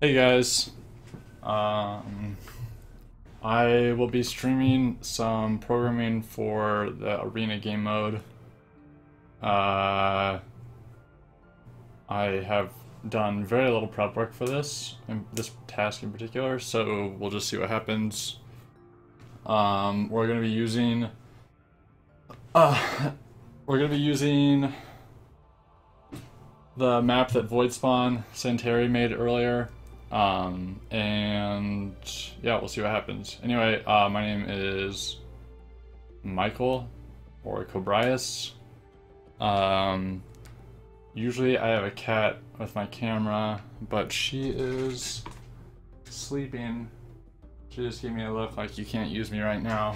Hey guys, um, I will be streaming some programming for the arena game mode. Uh, I have done very little prep work for this task in particular, so we'll just see what happens. We're gonna be using, uh, we're gonna be using the map that Voidspawn Santeri made earlier. And yeah, we'll see what happens. Anyway, my name is Michael, or Cobryis. Usually I have a cat with my camera, but she is sleeping. She just gave me a look like you can't use me right now.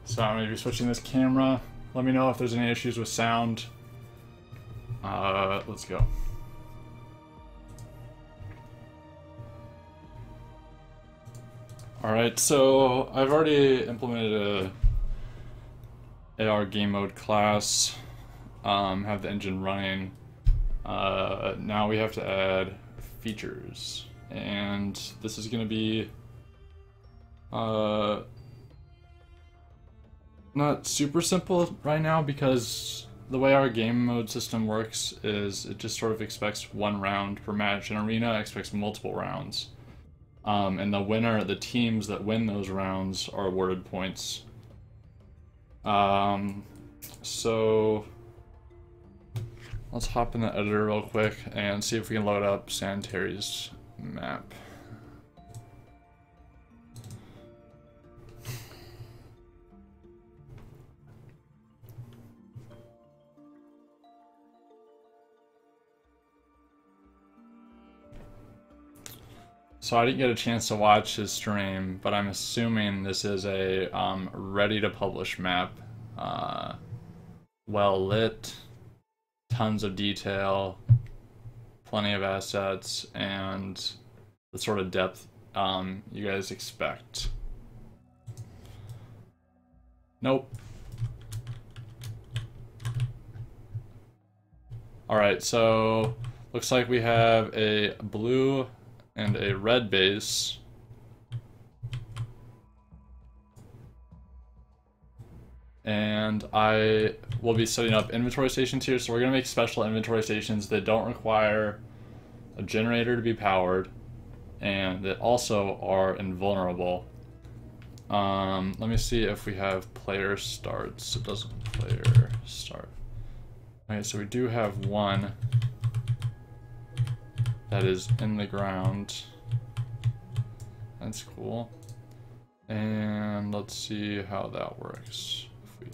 So I'm gonna be switching this camera. Let me know if there's any issues with sound. Let's go. Alright, so I've already implemented a AR game mode class, have the engine running. Now we have to add features, and this is going to be not super simple right now because the way our game mode system works is it just sort of expects one round per match. An arena expects multiple rounds. And the teams that win those rounds are awarded points. So let's hop in the editor real quick and see if we can load up Santeri's map. So I didn't get a chance to watch his stream, but I'm assuming this is a ready to publish map. Well lit, tons of detail, plenty of assets, and the sort of depth you guys expect. Nope. Alright, so looks like we have a blue and a red base. And I will be setting up inventory stations here, so we're going to make special inventory stations that don't require a generator to be powered, and that also are invulnerable. Let me see if we have player starts. It doesn't player start. Okay, so we do have one that is in the ground. That's cool. And let's see how that works. If we...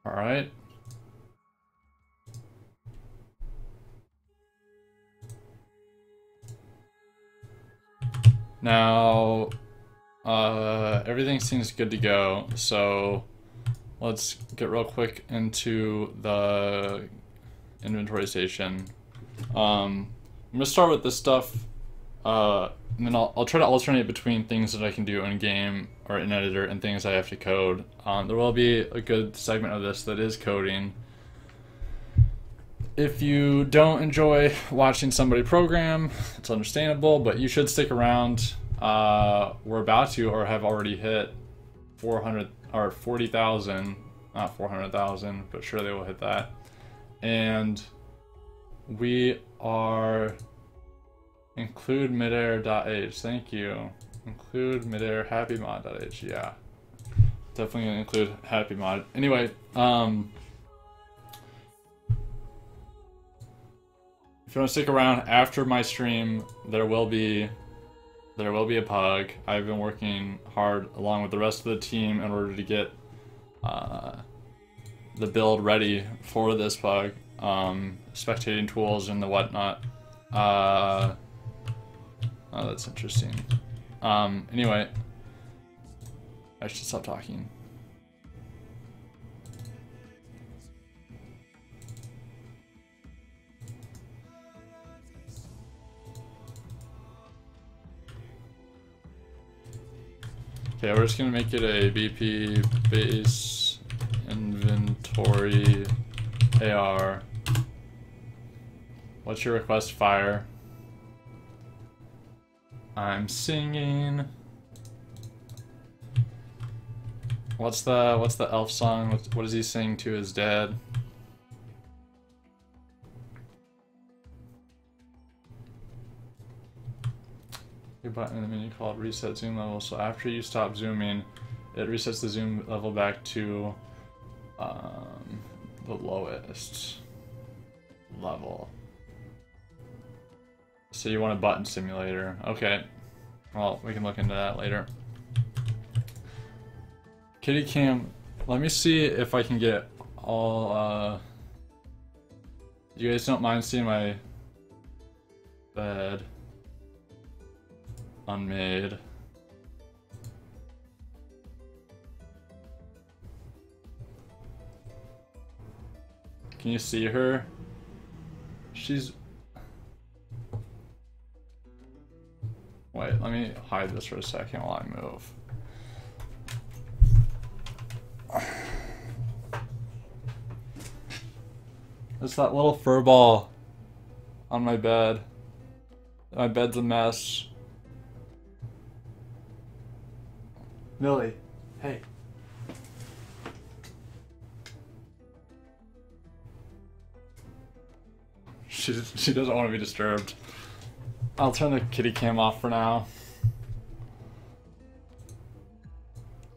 All right. Now, everything seems good to go, so let's get real quick into the inventory station. I'm gonna start with this stuff, and then I'll try to alternate between things that I can do in game or in editor and things I have to code. There will be a good segment of this that is coding. If you don't enjoy watching somebody program, it's understandable, but you should stick around. We're about to, or have already hit 400 or 40,000, not 400,000, but sure they will hit that. And we are include midair.h. Thank you. Include midair happy mod.h. Yeah, definitely gonna include happy mod. Anyway, if you want to stick around after my stream, there will be a pug. I've been working hard along with the rest of the team in order to get the build ready for this pug, spectating tools and the whatnot. Oh, that's interesting. Anyway, I should stop talking. Okay, we're just gonna make it a BP base inventory AR. What's your request? Fire. I'm singing. What's the elf song? What does he sing to his dad? Your button in the menu called reset zoom level. So after you stop zooming, it resets the zoom level back to the lowest level. So you want a button simulator. Okay. Well, we can look into that later. Kitty cam. Let me see if I can get all, you guys don't mind seeing my bed unmade. Can you see her? She's... Wait, let me hide this for a second while I move. It's that little fur ball on my bed. My bed's a mess. Millie, hey. She doesn't want to be disturbed. I'll turn the kitty cam off for now.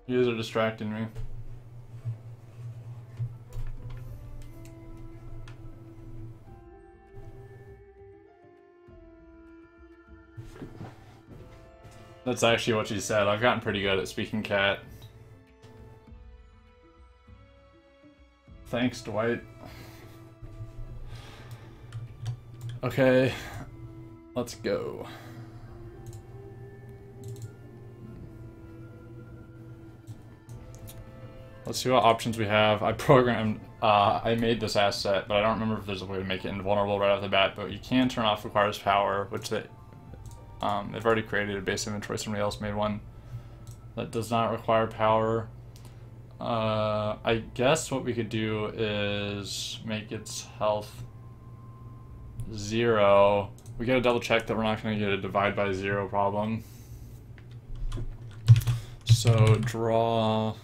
You guys are distracting me. That's actually what she said. I've gotten pretty good at speaking cat. Thanks, Dwight. Okay, let's go. Let's see what options we have. I made this asset, but I don't remember if there's a way to make it invulnerable right off the bat, but you can turn off requires power, which they've already created a base inventory. Somebody else made one that does not require power. I guess what we could do is make its health 0. We gotta double check that we're not gonna get a divide by 0 problem. So draw.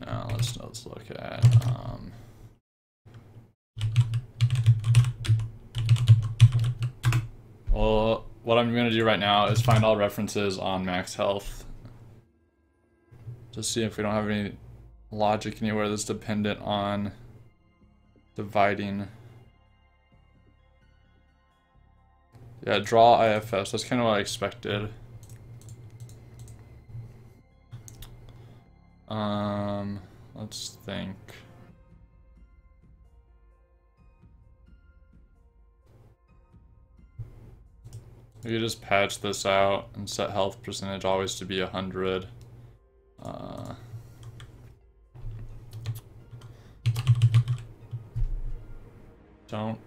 No, let's look at well, what I'm gonna do right now is find all references on max health to see if we don't have any logic anywhere that's dependent on dividing. Yeah, draw IFS. That's kind of what I expected. Let's think. We could just patch this out and set health percentage always to be 100. Don't.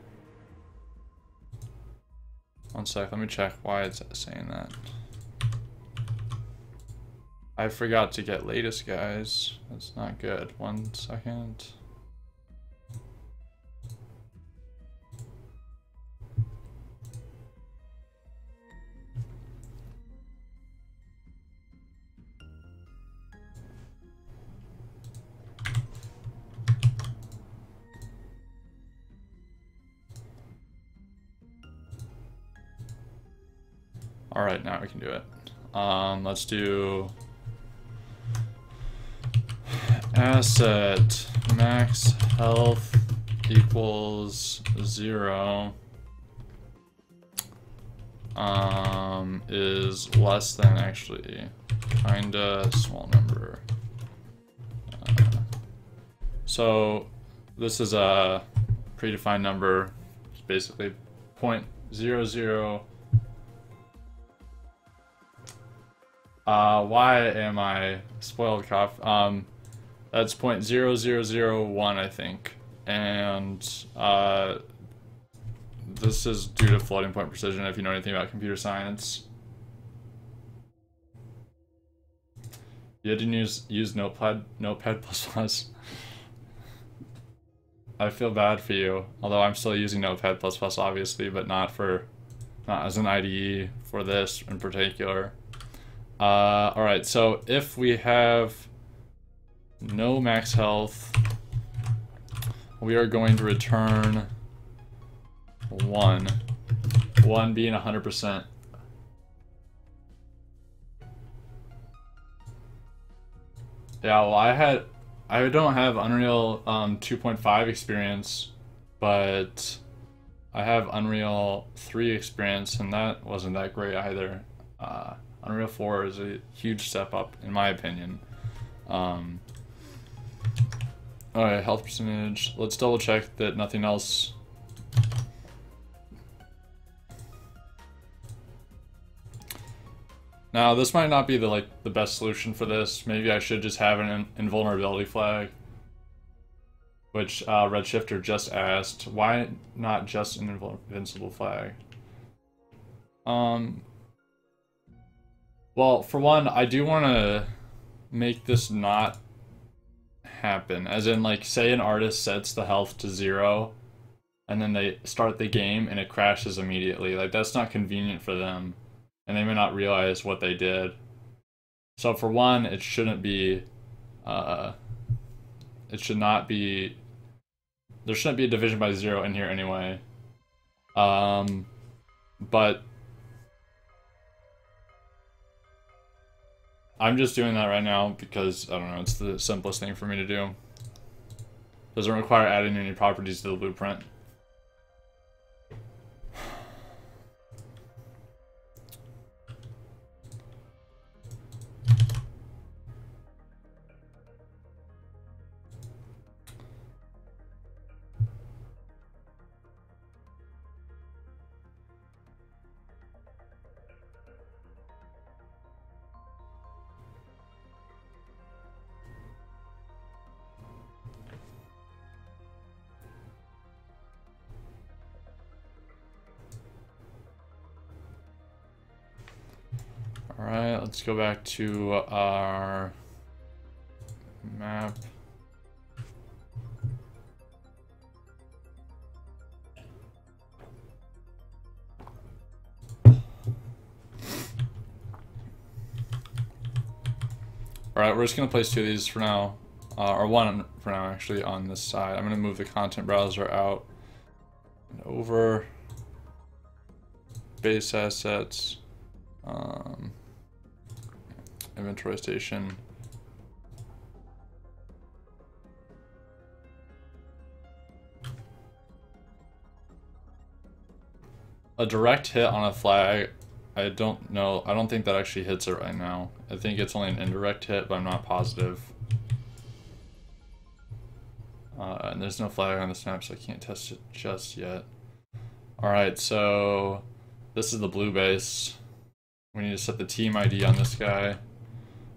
One sec, let me check why it's saying that. I forgot to get latest, guys. That's not good. 1 second. All right, now we can do it. Let's do asset max health equals 0 is less than actually kinda small number. So this is a predefined number. It's basically 0.00. Why am I spoiled cop? That's 0.0001, I think. And this is due to floating point precision if you know anything about computer science. You didn't use Notepad++. I feel bad for you, although I'm still using Notepad++ obviously, but not as an IDE for this in particular. All right, so if we have no max health, we are going to return 1. 1 being 100%. Yeah, well, I don't have Unreal 2.5 experience, but I have Unreal 3 experience, and that wasn't that great either. Unreal 4 is a huge step up, in my opinion. Alright, health percentage. Let's double check that nothing else. Now, this might not be the best solution for this. Maybe I should just have an invulnerability flag. Which Redshifter just asked. Why not just an invincible flag? Well, for one, I do want to make this not happen. As in, like, say an artist sets the health to 0, and then they start the game and it crashes immediately. Like, that's not convenient for them. And they may not realize what they did. So for one, it shouldn't be, it should not be, there shouldn't be a division by 0 in here anyway. But I'm just doing that right now because, I don't know, it's the simplest thing for me to do. Doesn't require adding any properties to the blueprint. Alright, let's go back to our map. Alright, we're just going to place 2 of these for now. Or 1 for now, actually, on this side. I'm going to move the content browser out and over. Base assets. Inventory station. A direct hit on a flag, I don't know. I don't think that actually hits it right now. I think it's only an indirect hit, but I'm not positive. And there's no flag on this map, so I can't test it just yet. Alright, so this is the blue base. We need to set the team ID on this guy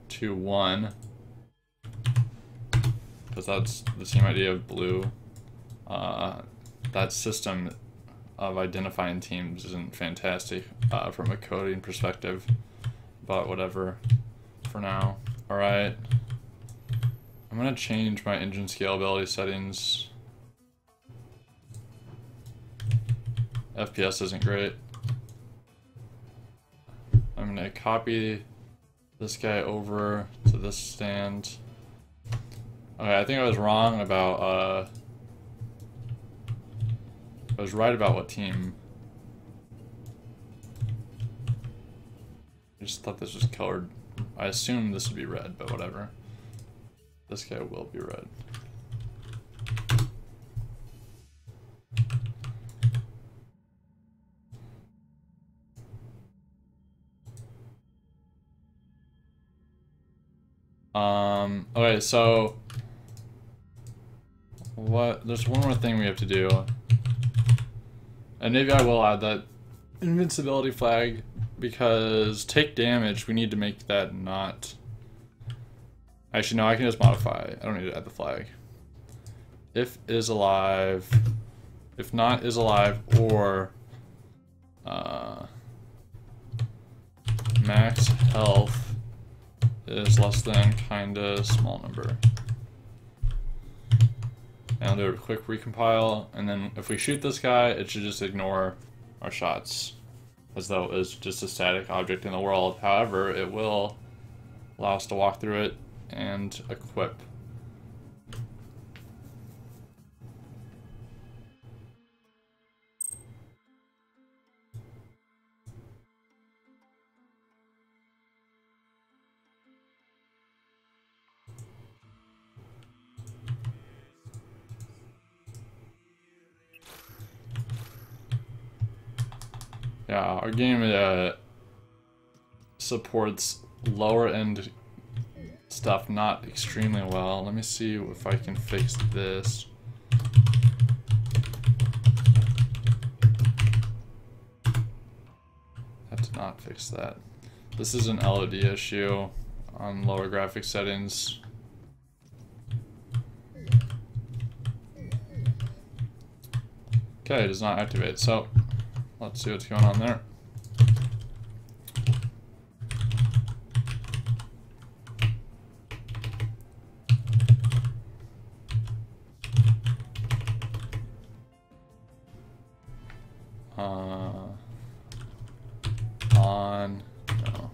to 1. Because that's the team ID of blue. That system of identifying teams isn't fantastic from a coding perspective, but whatever for now. Alright, I'm gonna change my engine scalability settings. FPS isn't great. I'm gonna copy this guy over to this stand. Okay, I think I was wrong about I was right about what team. I just thought this was colored. I assumed this would be red, but whatever. This guy will be red. Okay, so there's one more thing we have to do. And maybe I will add that invincibility flag, because take damage, we need to make that not... Actually, no, I can just modify. I don't need to add the flag. If is alive, if not is alive, or max health is less than kinda small number. And I'll do a quick recompile, and then if we shoot this guy, it should just ignore our shots, as though it was just a static object in the world. However, it will allow us to walk through it and equip. Yeah, our game supports lower end stuff not extremely well. Let me see if I can fix this. That did not fix that. This is an LOD issue on lower graphic settings. Okay, it does not activate, so let's see what's going on there. No.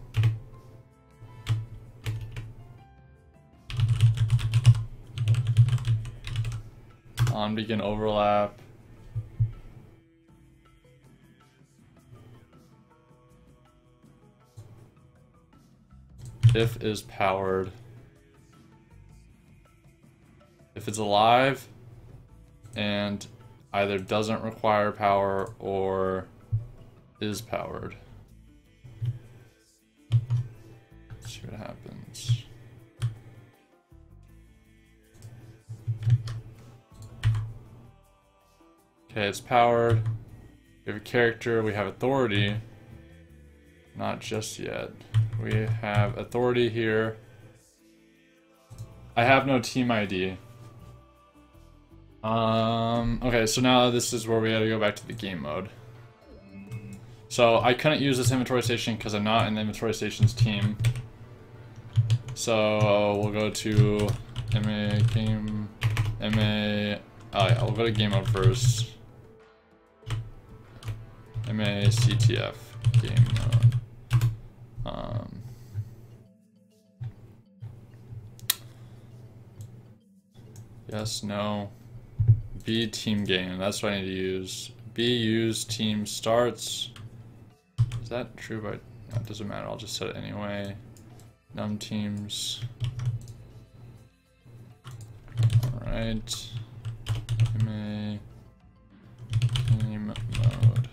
On begin overlap. If is powered. If it's alive and either doesn't require power or is powered. Let's see what happens. Okay, it's powered. We have a character, we have authority. Not just yet. We have authority here. I have no team ID. Okay, so now this is where we gotta go back to the game mode. So I couldn't use this inventory station because I'm not in the inventory station's team. So we'll go to MA game, MA, oh yeah, we'll go to game mode first. MA CTF game mode. Yes, no. B team game, that's what I need to use. B use team starts. Is that true? But that doesn't matter, I'll just set it anyway. Num teams. Alright. MA game mode.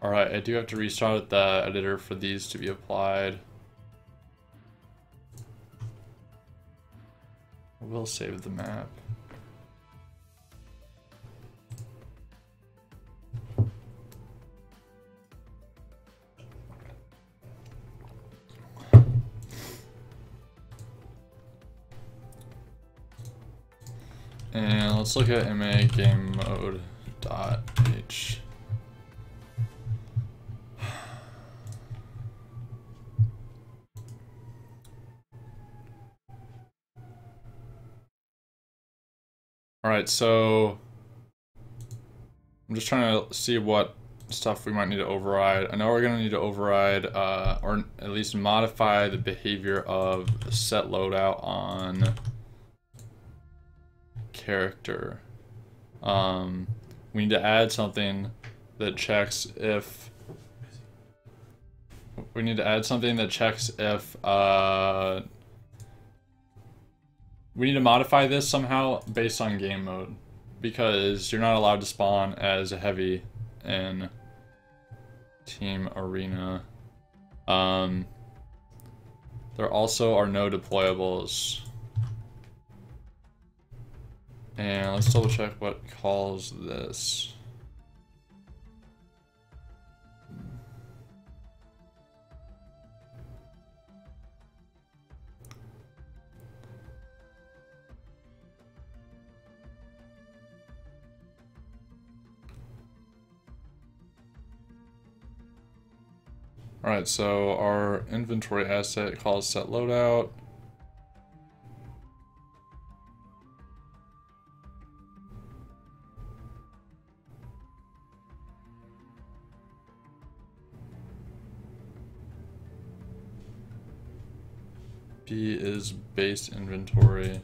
Alright, I do have to restart the editor for these to be applied. I will save the map. And let's look at MA game mode .h. Alright, so I'm just trying to see what stuff we might need to override. I know we're going to need to override, or at least modify the behavior of set loadout on character. We need to add something that checks if... We need to add something that checks if, we need to modify this somehow based on game mode, because you're not allowed to spawn as a heavy in team arena. There also are no deployables. And let's double check what calls this. Alright, so our inventory asset calls set loadout. B is base inventory.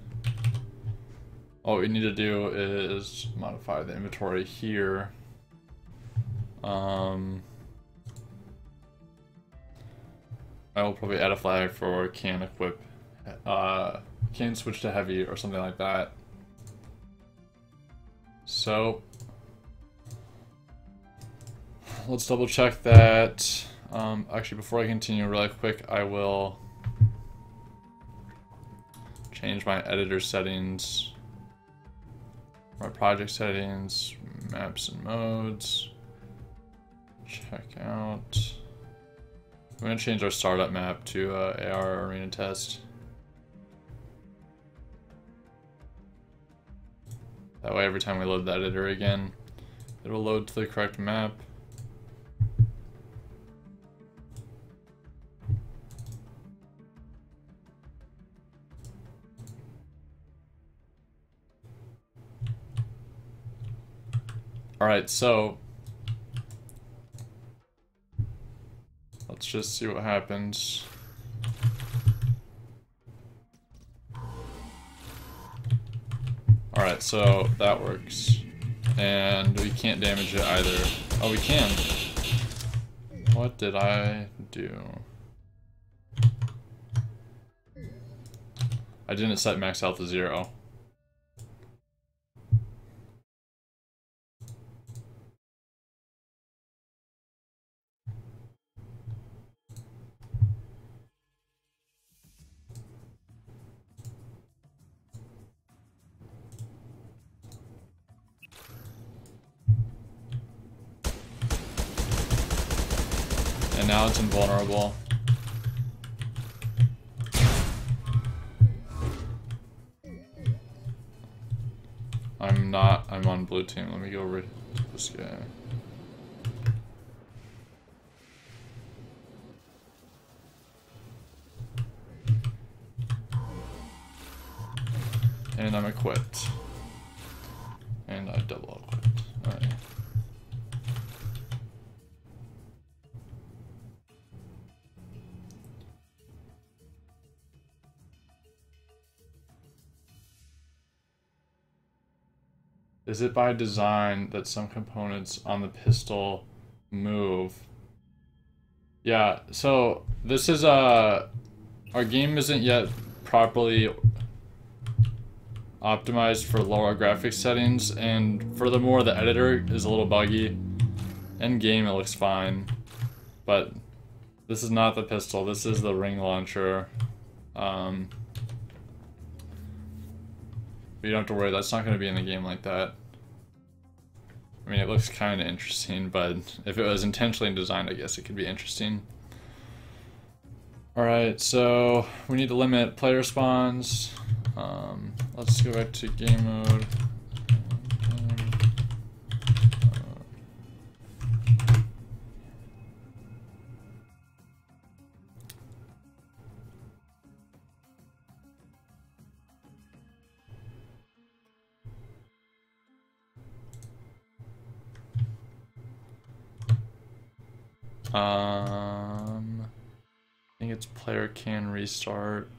All we need to do is modify the inventory here. I will probably add a flag for can equip, can switch to heavy or something like that. So let's double check that. Actually, before I continue really quick, I will change my editor settings, my project settings, maps and modes. Check out. I'm going to change our startup map to AR Arena Test. That way every time we load the editor again, it will load to the correct map. Alright, so let's just see what happens. Alright, so that works. And we can't damage it either. Oh, we can. What did I do? I didn't set max health to 0. And now it's invulnerable. I'm on blue team. Let me go over to this guy. And I'm equipped. And I double equipped. Alright. Is it by design that some components on the pistol move? Yeah, so this is our game isn't yet properly optimized for lower graphics settings, and furthermore the editor is a little buggy. In game it looks fine, but this is not the pistol, this is the ring launcher. But you don't have to worry, that's not going to be in the game like that. I mean, it looks kind of interesting, but if it was intentionally designed, I guess it could be interesting. Alright, so we need to limit player spawns. Let's go back to game mode. I think it's player can restart.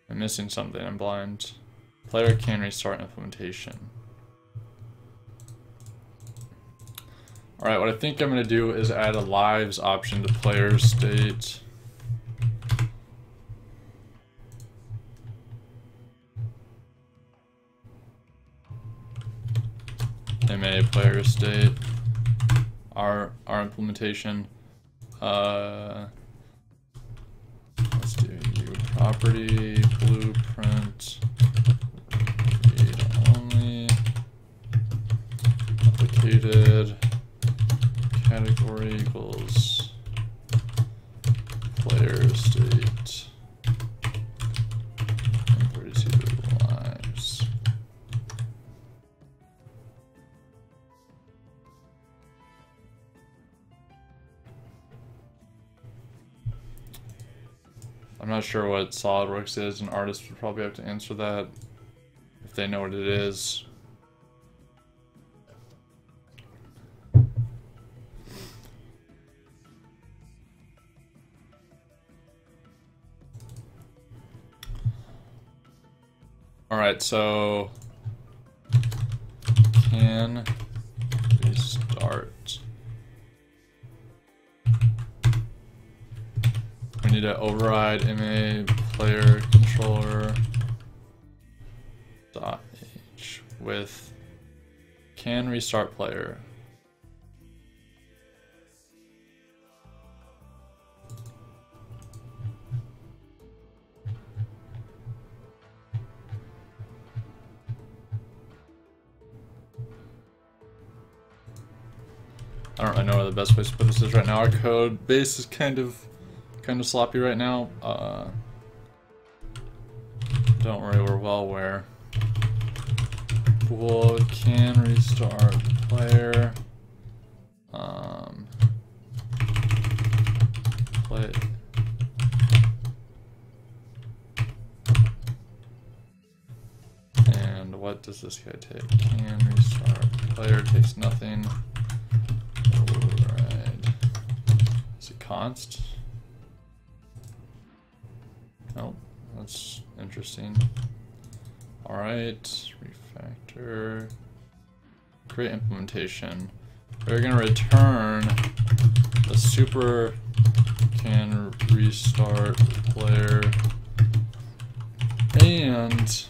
I'm missing something, I'm blind. Player can restart implementation. Alright, what I think I'm going to do is add a lives option to player state. MA player state. Our implementation. Let's do U property blueprint read only replicated category equals player state and 32 lives. I'm not sure what SolidWorks is. An artist would probably have to answer that if they know what it is. Alright, so can restart. We need to override MA player controller .h with can restart player. I don't really know where the best place to put this is right now. Our code base is kind of sloppy right now. Don't worry, we're well aware. Bool can restart player. Play. And what does this guy take? Can restart player takes nothing. Override. Is it const? Nope, that's interesting. Alright, refactor. Create implementation. We're gonna return the super can restart player and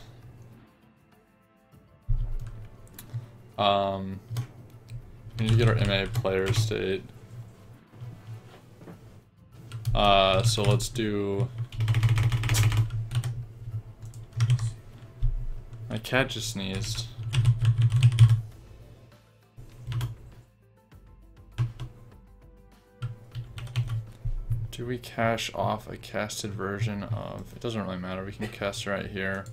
we need to get our MA player state. So let's do. My cat just sneezed. Do we cache off a casted version of? It doesn't really matter. We can cast right here.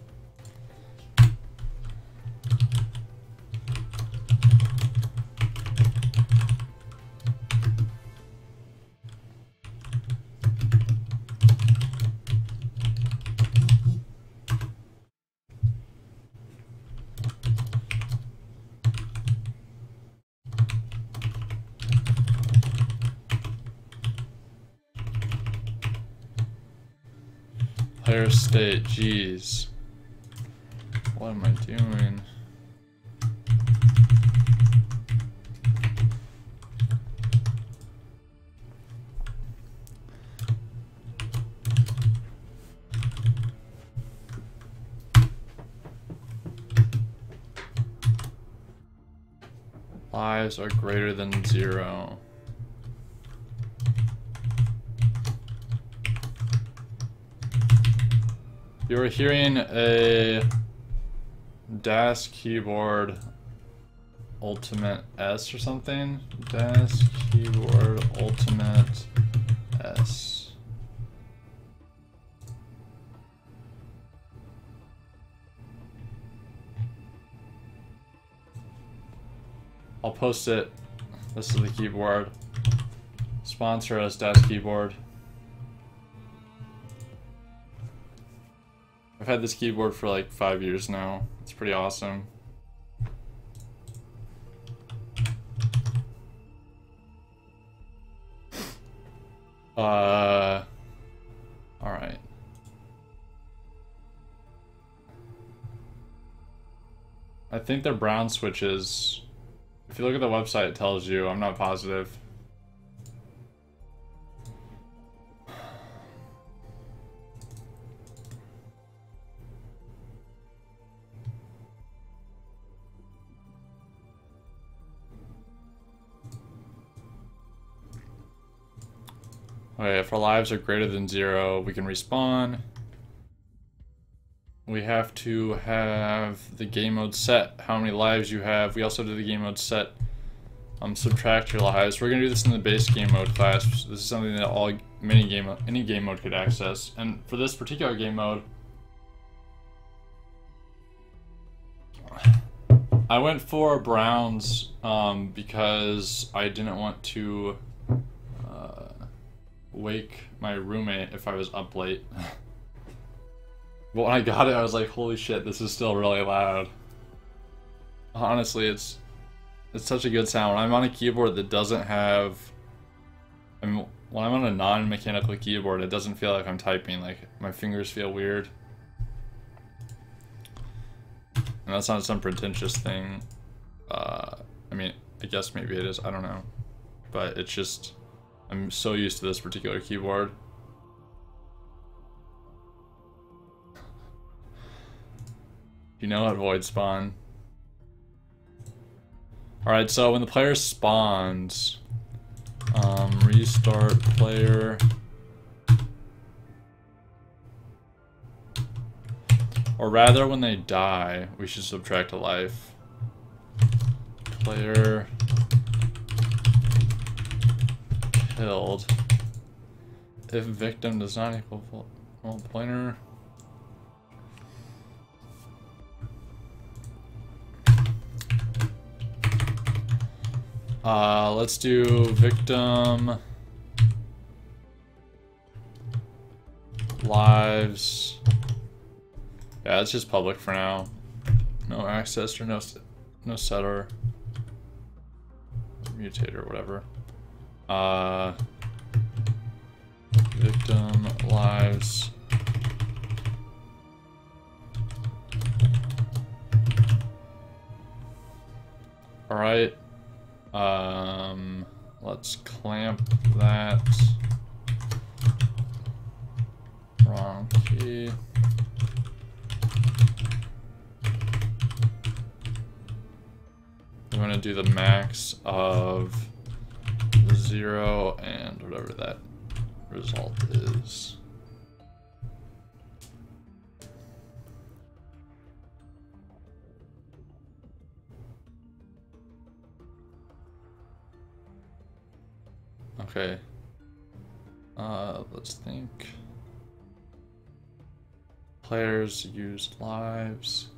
Player state, jeez. What am I doing? Lives are greater than 0. You're hearing a DAS keyboard ultimate S or something? DAS keyboard ultimate S. I'll post it. This is the keyboard. Sponsor us, DAS keyboard. I've had this keyboard for like 5 years now. It's pretty awesome. Alright. I think they're brown switches. If you look at the website, it tells you. I'm not positive. Okay, if our lives are greater than 0, we can respawn. We have to have the game mode set, how many lives you have. We also do the game mode set, subtract your lives. We're gonna do this in the base game mode class. This is something that any game mode could access. And for this particular game mode, I went for browns because I didn't want to wake my roommate if I was up late. But when I got it, I was like, holy shit, this is still really loud. Honestly, it's such a good sound. When I'm on a keyboard that doesn't have... I mean, when I'm on a non-mechanical keyboard, it doesn't feel like I'm typing. Like, my fingers feel weird. And that's not some pretentious thing. I mean, I guess maybe it is. I don't know. But it's just... I'm so used to this particular keyboard. You know at void spawn. Alright, so when the player spawns, restart player. Or rather, when they die, we should subtract a life. Player killed. If victim does not equal pointer. Let's do victim lives. Yeah, it's just public for now. No access or no setter, mutator, whatever. Victim lives. All right. Let's clamp that. Wrong key. I'm gonna do the max of 0 and whatever that result is. Okay. Let's think. Players used lives.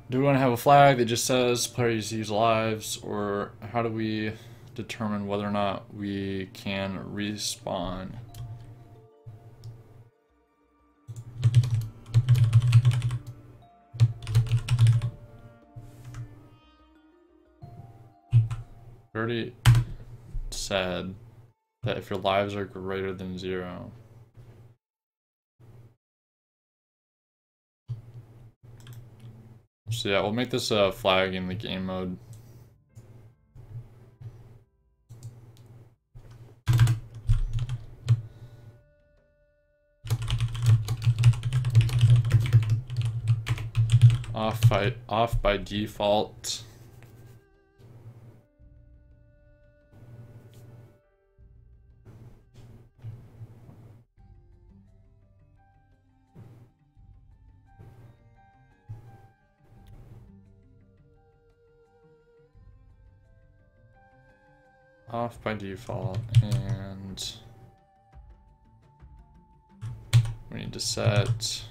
Do we want to have a flag that just says players use lives, or how do we determine whether or not we can respawn? We already said that if your lives are greater than 0. So yeah, we'll make this a flag in the game mode. Off by default. Off by default, and we need to set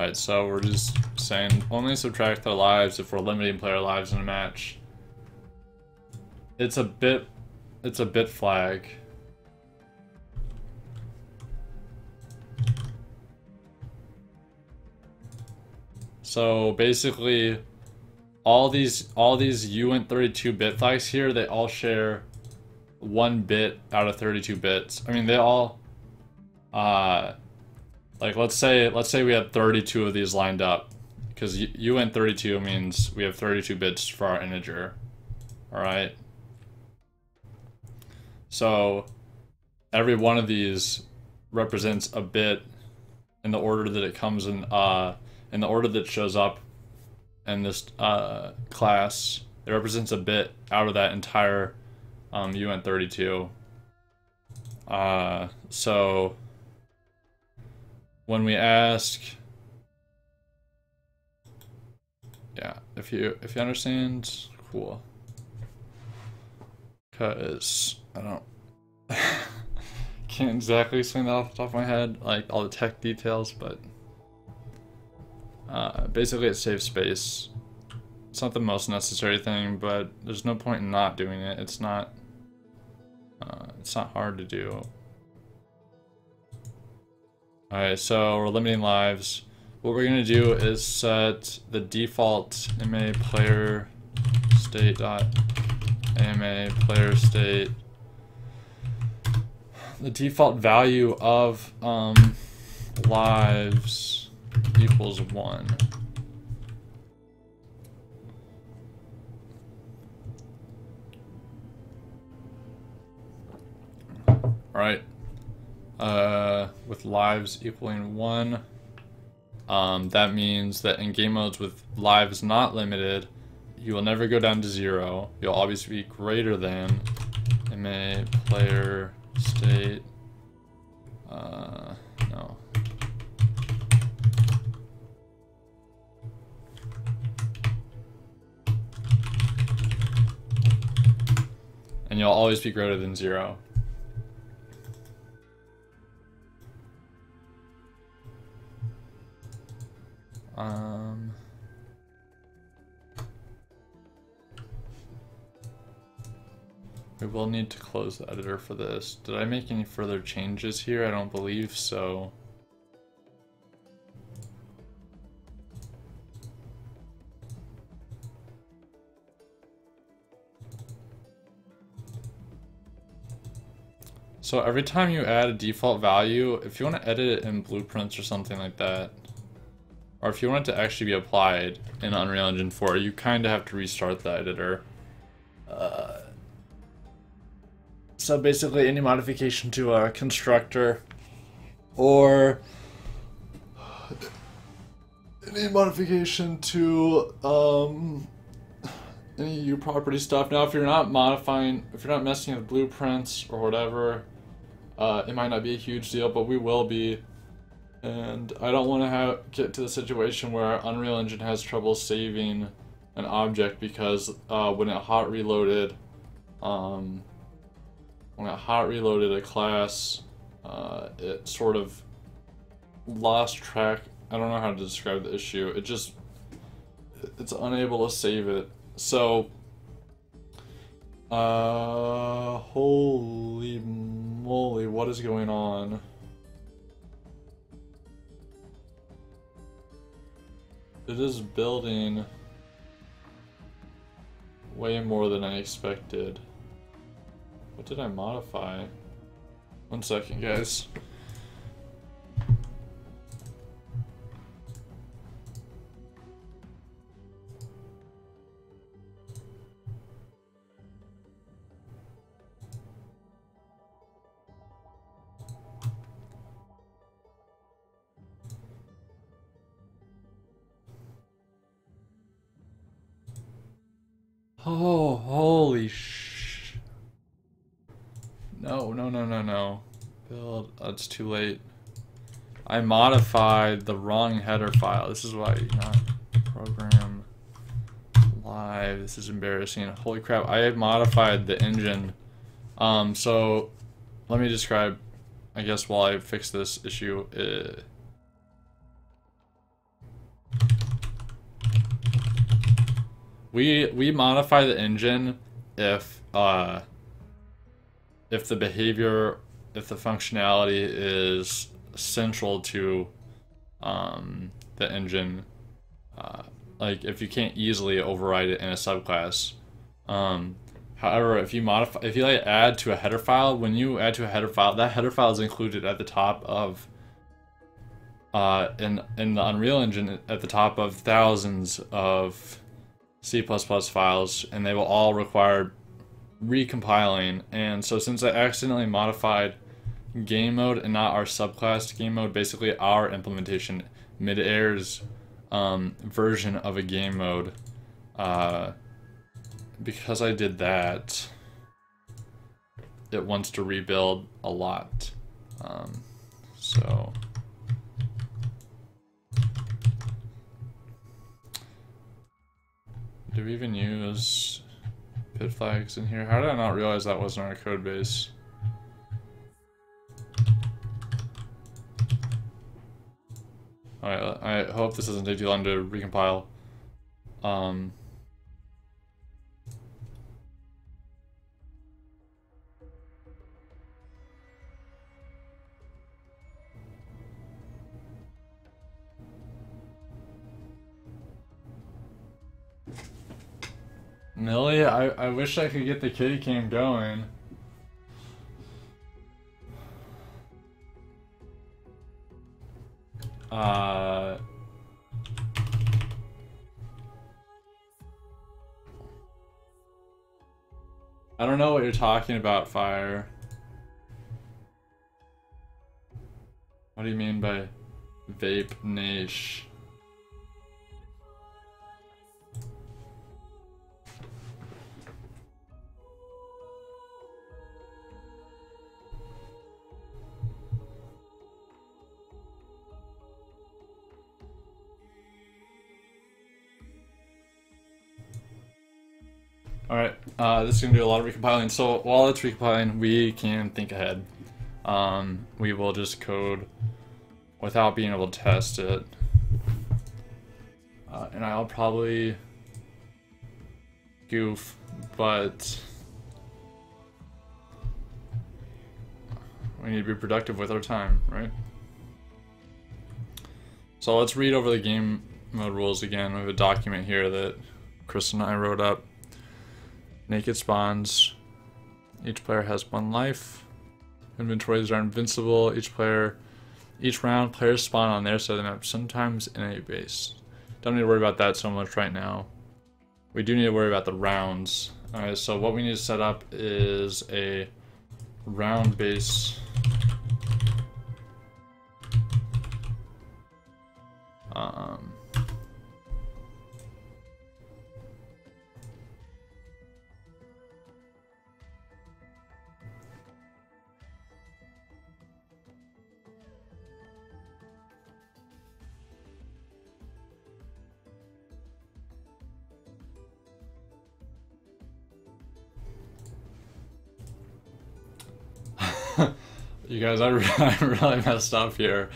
Alright, so we're just saying only subtract their lives if we're limiting player lives in a match. It's a bit it's a bit flag. So basically, all these uint32 bit flags here, they all share 1 bit out of 32 bits. I mean, they all, like let's say we had 32 of these lined up, because uint32 means we have 32 bits for our integer. All right. So every one of these represents a bit in the order that it comes in the order that shows up in this class. It represents a bit out of that entire uint32. So when we ask, yeah, if you understand, cool. Because I don't can't exactly explain that off the top of my head, like all the tech details, but basically it saves space. It's not the most necessary thing, but there's no point in not doing it. It's not hard to do. Alright, so we're limiting lives. What we're gonna do is set the default ma player state dot ama player state, the default value of lives equals 1. Alright, with lives equaling 1, that means that in game modes with lives not limited, you will never go down to 0. You'll always be greater than ma player state, no. And you'll always be greater than 0. We will need to close the editor for this. Did I make any further changes here? I don't believe so. So every time you add a default value, if you want to edit it in blueprints or something like that, or if you want it to actually be applied in Unreal Engine 4, you kind of have to restart the editor. So basically any modification to a constructor or any modification to any uProperty stuff. Now if you're not messing with blueprints or whatever, it might not be a huge deal, but we will be. And I don't want to get to the situation where Unreal Engine has trouble saving an object because when it hot reloaded a class, it sort of lost track. I don't know how to describe the issue. It's unable to save it. So, holy moly, what is going on? It is building way more than I expected. What did I modify? 1 second, guys. Oh, holy sh... No. Build, it's too late. I modified the wrong header file. This is why not program live. This is embarrassing. Holy crap, I have modified the engine. So let me describe, I guess, while I fix this issue. We modify the engine if if the behavior, if the functionality is central to the engine, like if you can't easily override it in a subclass. However, if you modify, if you like add to a header file, when you add to a header file, that header file is included at the top of in the Unreal Engine, at the top of thousands of C++ files, and they will all require recompiling. And so since I accidentally modified game mode and not our subclass game mode, basically our implementation, Midair's version of a game mode, because I did that, it wants to rebuild a lot. So do we even use pit flags in here? How did I not realize that wasn't our code base? Alright, I hope this doesn't take too long to recompile. Millie, I wish I could get the kitty cam going. I don't know what you're talking about, Fire. What do you mean by vape niche? Alright, this is going to do a lot of recompiling, so while it's recompiling, we can think ahead. We will just code without being able to test it. And I'll probably goof, but we need to be productive with our time, right? So let's read over the game mode rules again. We have a document here that Chris and I wrote up. Naked spawns. Each player has 1 life. Inventories are invincible. Each round, players spawn on their side of the map, sometimes in a base. Don't need to worry about that so much right now. We do need to worry about the rounds. Alright, so what we need to set up is a round base. You guys, I really messed up here.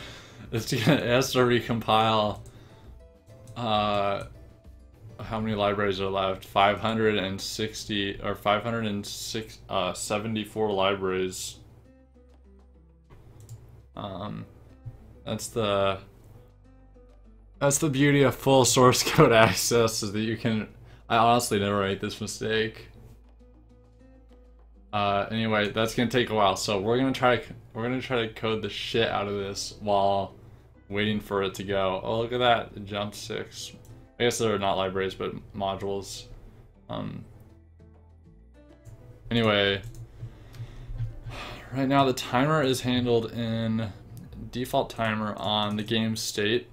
It has to recompile. How many libraries are left? 560 or 574 libraries. That's the beauty of full source code access, is that you can. I honestly never made this mistake. Anyway, that's gonna take a while, so we're gonna try to code the shit out of this while waiting for it to go. Oh, look at that, it jumped 6. I guess they're not libraries, but modules. Anyway, right now the timer is handled in default timer on the game state.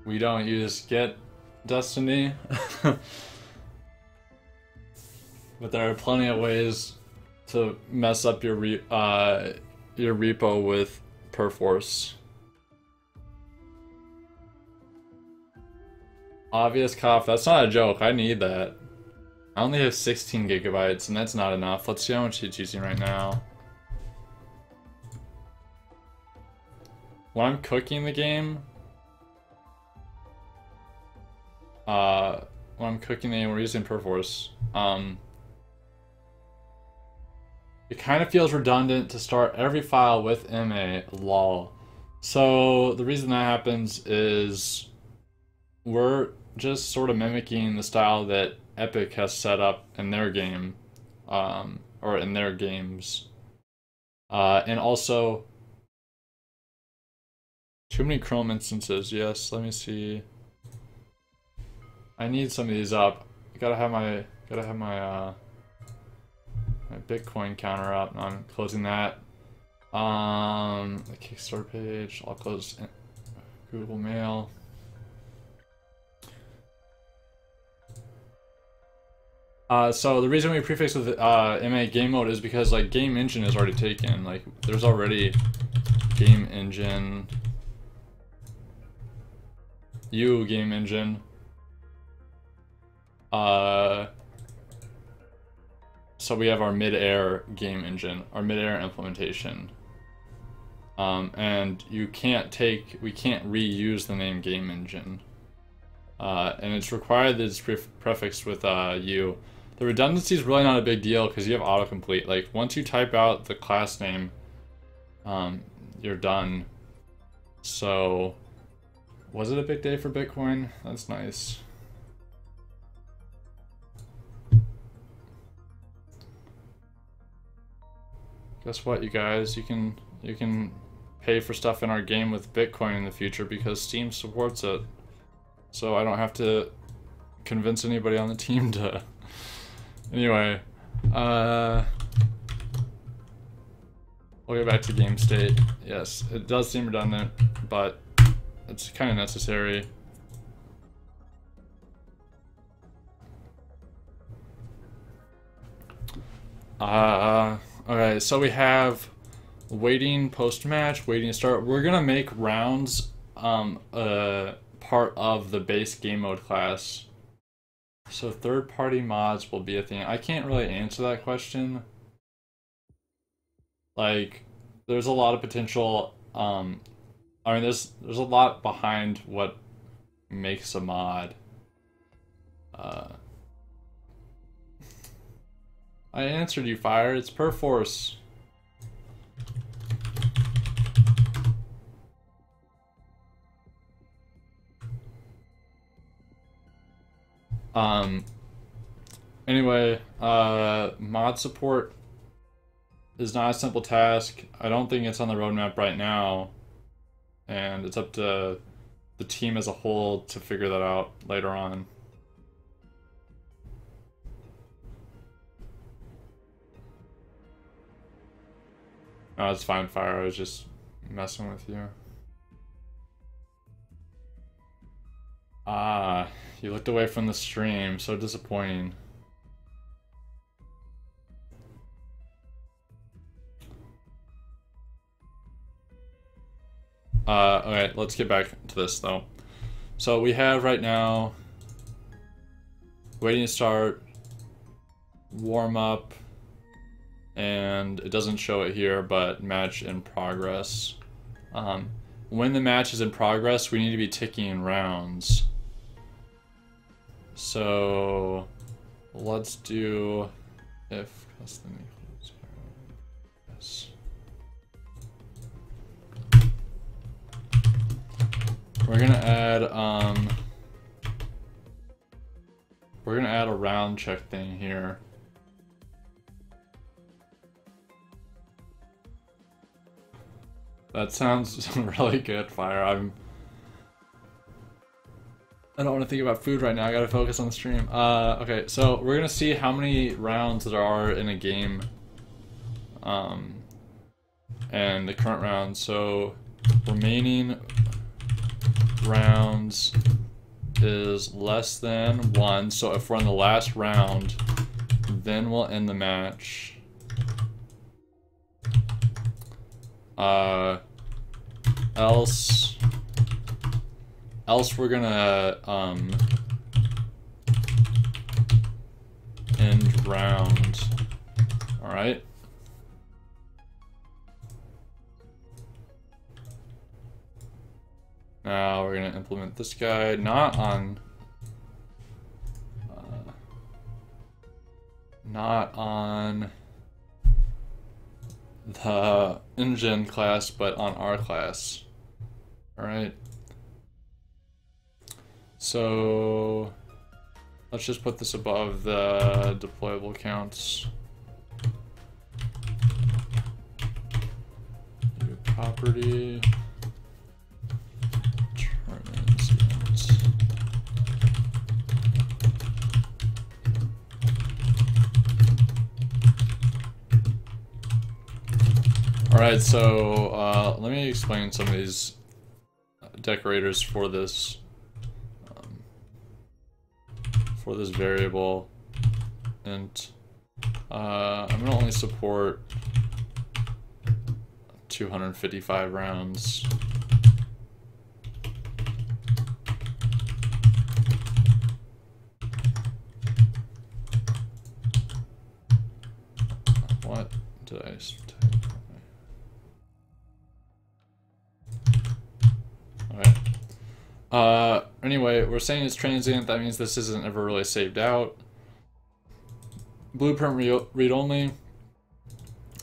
We don't use get Destiny, but there are plenty of ways to mess up your repo with perforce. Obvious cough. That's not a joke. I need that. I only have 16 gigabytes, and that's not enough. Let's see how much it's using right now. When I'm cooking the game, when I'm cooking and we're using Perforce. It kind of feels redundant to start every file with MA, lol. So the reason that happens is we're just sort of mimicking the style that Epic has set up in their game, or in their games. And also, too many Chrome instances. Yes, let me see. I need some of these up. Gotta have my my Bitcoin counter up. No, I'm closing that. The Kickstarter page. I'll close Google Mail. So the reason we prefix with MA game mode is because like game engine is already taken. Like there's already game engine. Game engine. So we have our Midair game engine, our Midair implementation. And we can't reuse the name game engine. And it's required that it's prefixed with U. The redundancy is really not a big deal because you have autocomplete. Like once you type out the class name, you're done. So, was it a big day for Bitcoin? That's nice. Guess what, you guys? You can pay for stuff in our game with Bitcoin in the future because Steam supports it. So I don't have to convince anybody on the team to. Anyway, we'll get back to game state. Yes, it does seem redundant, but it's kind of necessary. Okay, so we have waiting post-match, waiting to start. We're gonna make rounds part of the base game mode class. So third-party mods will be a thing. I can't really answer that question. Like, there's a lot of potential. I mean, there's a lot behind what makes a mod. I answered you, Fire. It's Perforce. Anyway, mod support is not a simple task. I don't think it's on the roadmap right now. And it's up to the team as a whole to figure that out later on. No, it's fine, Fire. I was just messing with you. Ah, you looked away from the stream. So disappointing. Okay, let's get back to this though. So we have right now waiting to start, warm up, and it doesn't show it here, but match in progress. When the match is in progress, we need to be ticking rounds. So let's do if custom equals yes. We're gonna add a round check thing here. That sounds really good, Fire. I don't want to think about food right now. I gotta focus on the stream. Okay, so we're gonna see how many rounds there are in a game. And the current round. So remaining rounds is less than 1. So if we're on the last round, then we'll end the match. Else we're gonna end round. All right. Now we're gonna implement this guy, not on not on the engine class, but on our class. All right. So let's just put this above the deployable counts. New property. Transient. All right, so let me explain some of these decorators for this variable, and I'm gonna only support 255 rounds. What did I type? Okay. Anyway, we're saying it's transient. That means this isn't ever really saved out. Blueprint read-only.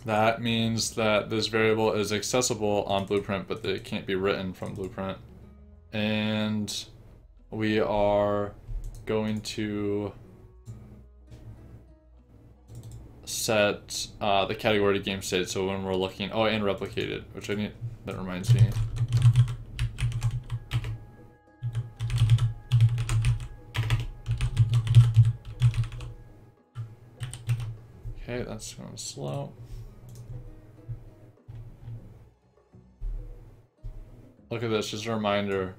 That means that this variable is accessible on Blueprint, but it can't be written from Blueprint. And we are going to set the category to game state. So when we're looking, oh, and replicated, which I need. That reminds me. Okay, that's going slow. Look at this, just a reminder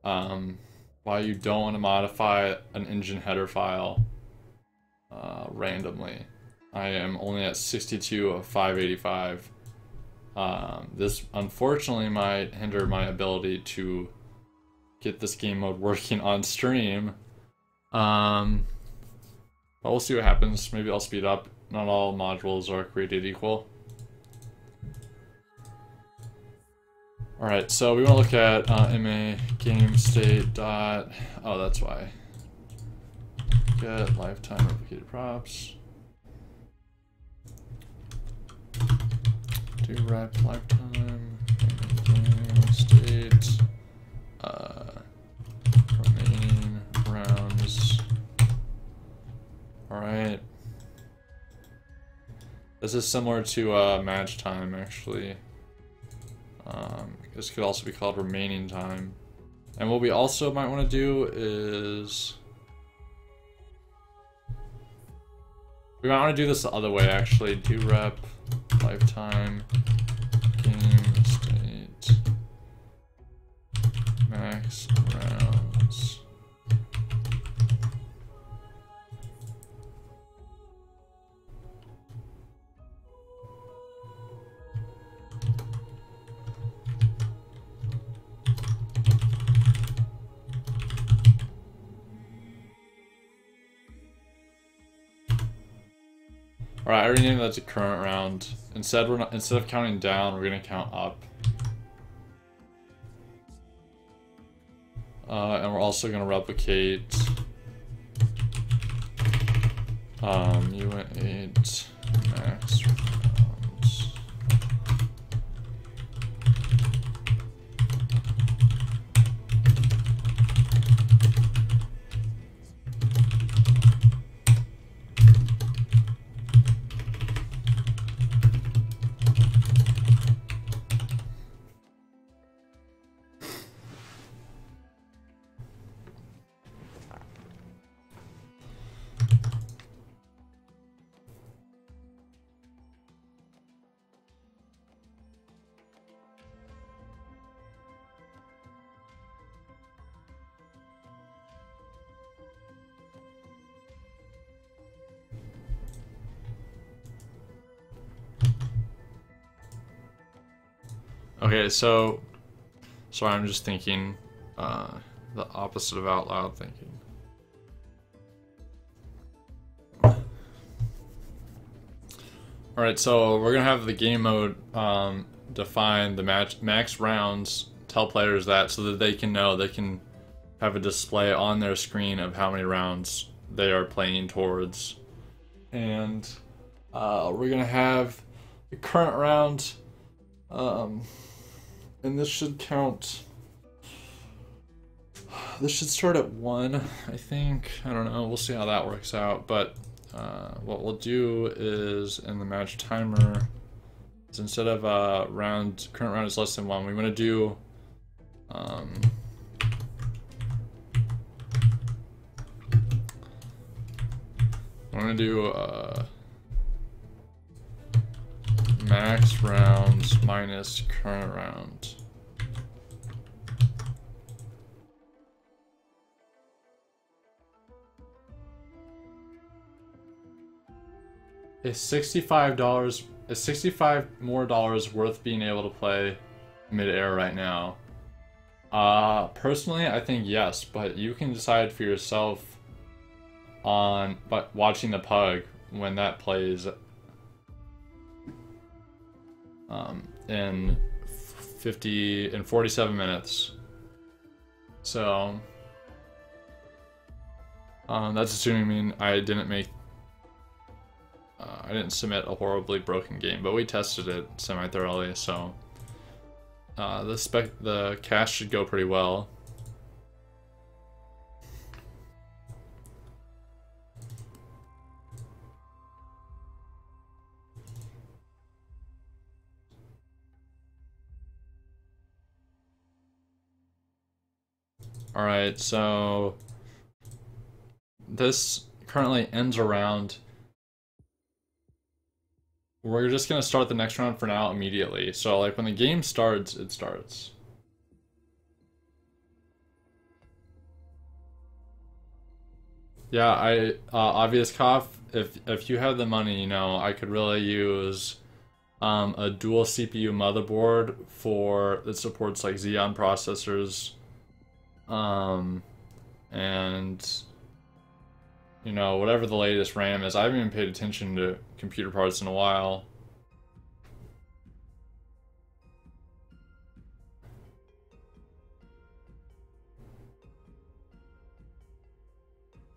why you don't want to modify an engine header file randomly. I am only at 62 of 585. This unfortunately might hinder my ability to get this game mode working on stream. But we'll see what happens. Maybe I'll speed up. Not all modules are created equal. Alright, so we want to look at ma game state dot, oh, that's why. Get lifetime replicated props. Do rep lifetime game state remaining rounds. Alright. This is similar to match time, actually. This could also be called remaining time. And what we also might want to do is... we might want to do this the other way, actually. Do rep lifetime game state max rounds. Alright, I renamed that to current round. Instead of counting down, we're gonna count up. And we're also gonna replicate U8 max rounds. Okay, so sorry, I'm just thinking the opposite of out loud thinking. Alright, so we're gonna have the game mode define the max rounds, tell players that so that they can know, they can have a display on their screen of how many rounds they are playing towards. and we're gonna have the current round, and this should count. This should start at 1, I think. I don't know. We'll see how that works out. But what we'll do is in the match timer, is instead of current round is less than 1, we want to do I'm gonna do max rounds minus current round. Is $65 more worth being able to play Midair right now? Personally, I think yes, but you can decide for yourself on watching the pug when that plays in 47 minutes. So that's assuming I didn't submit a horribly broken game, but we tested it semi-thoroughly, so the cache should go pretty well. Alright, so this currently ends a round. We're just gonna start the next round for now immediately. So like when the game starts, it starts. Yeah, obvious cough. If you have the money, you know, I could really use a dual CPU motherboard that supports like Xeon processors. And you know, whatever the latest RAM is. I haven't even paid attention to computer parts in a while.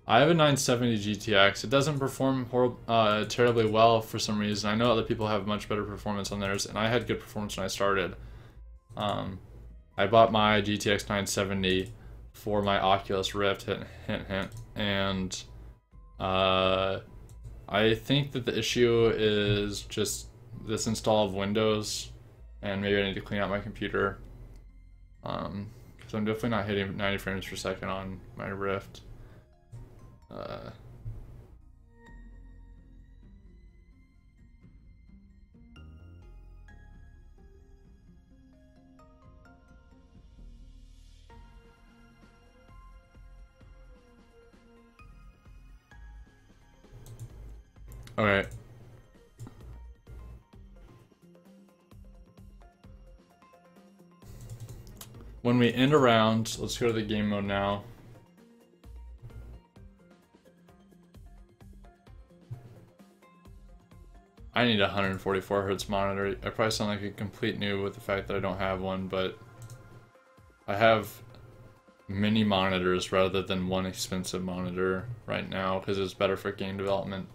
I have a 970 GTX. It doesn't perform terribly well for some reason. I know other people have much better performance on theirs, and I had good performance when I started. I bought my GTX 970 for my Oculus Rift, hint, hint, hint, and I think that the issue is just this install of Windows, and maybe I need to clean out my computer, because I'm definitely not hitting 90 frames per second on my Rift. Okay. When we end a round, let's go to the game mode now. I need a 144 Hz monitor. I probably sound like a complete noob with the fact that I don't have one, but I have many monitors rather than one expensive monitor right now because it's better for game development.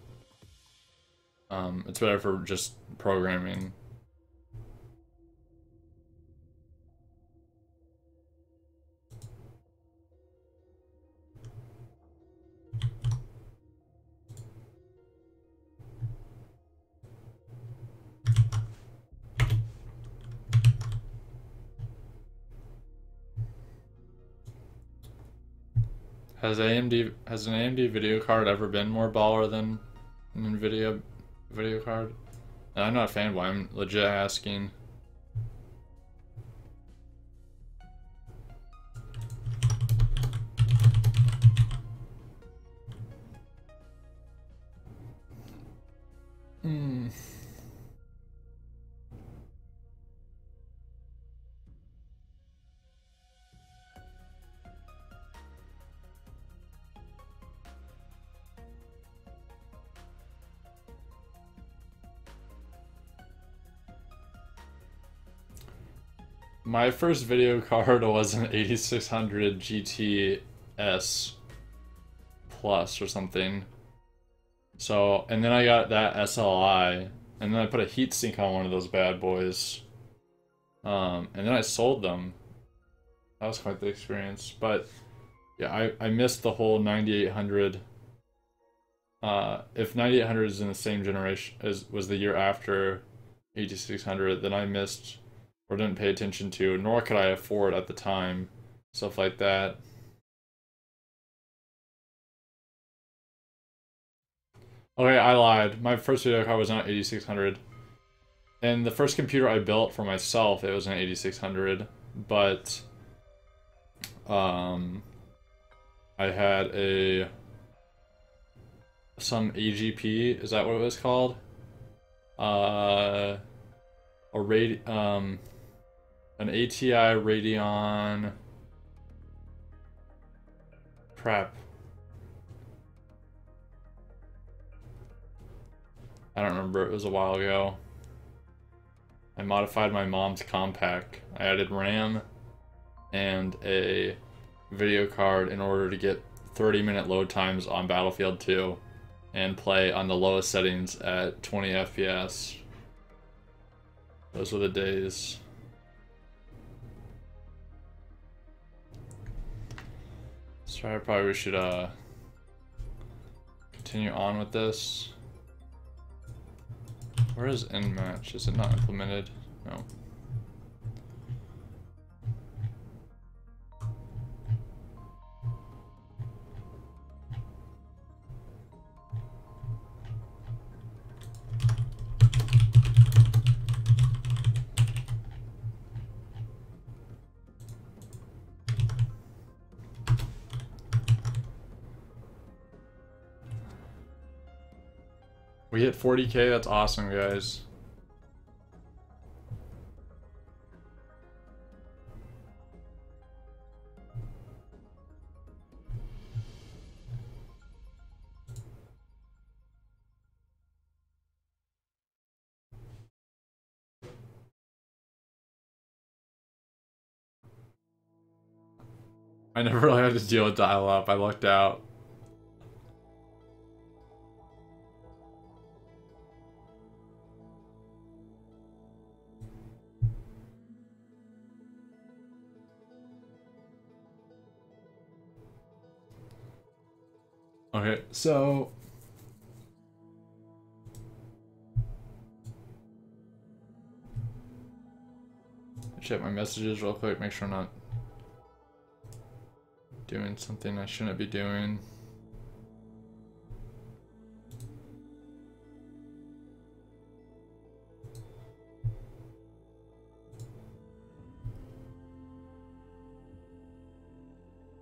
It's better for just programming. Has an AMD video card ever been more baller than an NVIDIA video card? And I'm not a fanboy, I'm legit asking. My first video card was an 8600 GTS Plus or something. So, and then I got that SLI, and then I put a heatsink on one of those bad boys. And then I sold them. That was quite the experience. But yeah, I missed the whole 9800. If 9800 is in the same generation as was the year after 8600, then I missed or didn't pay attention to, nor could I afford at the time, stuff like that. Okay, I lied. My first video card was not 8600. And the first computer I built for myself, it was an 8600, but I had some AGP, is that what it was called? An ATI Radeon Prep. I don't remember, it was a while ago. I modified my mom's compact. I added RAM and a video card in order to get 30-minute load times on Battlefield 2 and play on the lowest settings at 20 FPS. Those were the days. So I probably should continue on with this. Where is end match? Is it not implemented? No. We hit 40K, that's awesome, guys. I never really had to deal with dial-up, I lucked out. Okay, so check my messages real quick, make sure I'm not doing something I shouldn't be doing.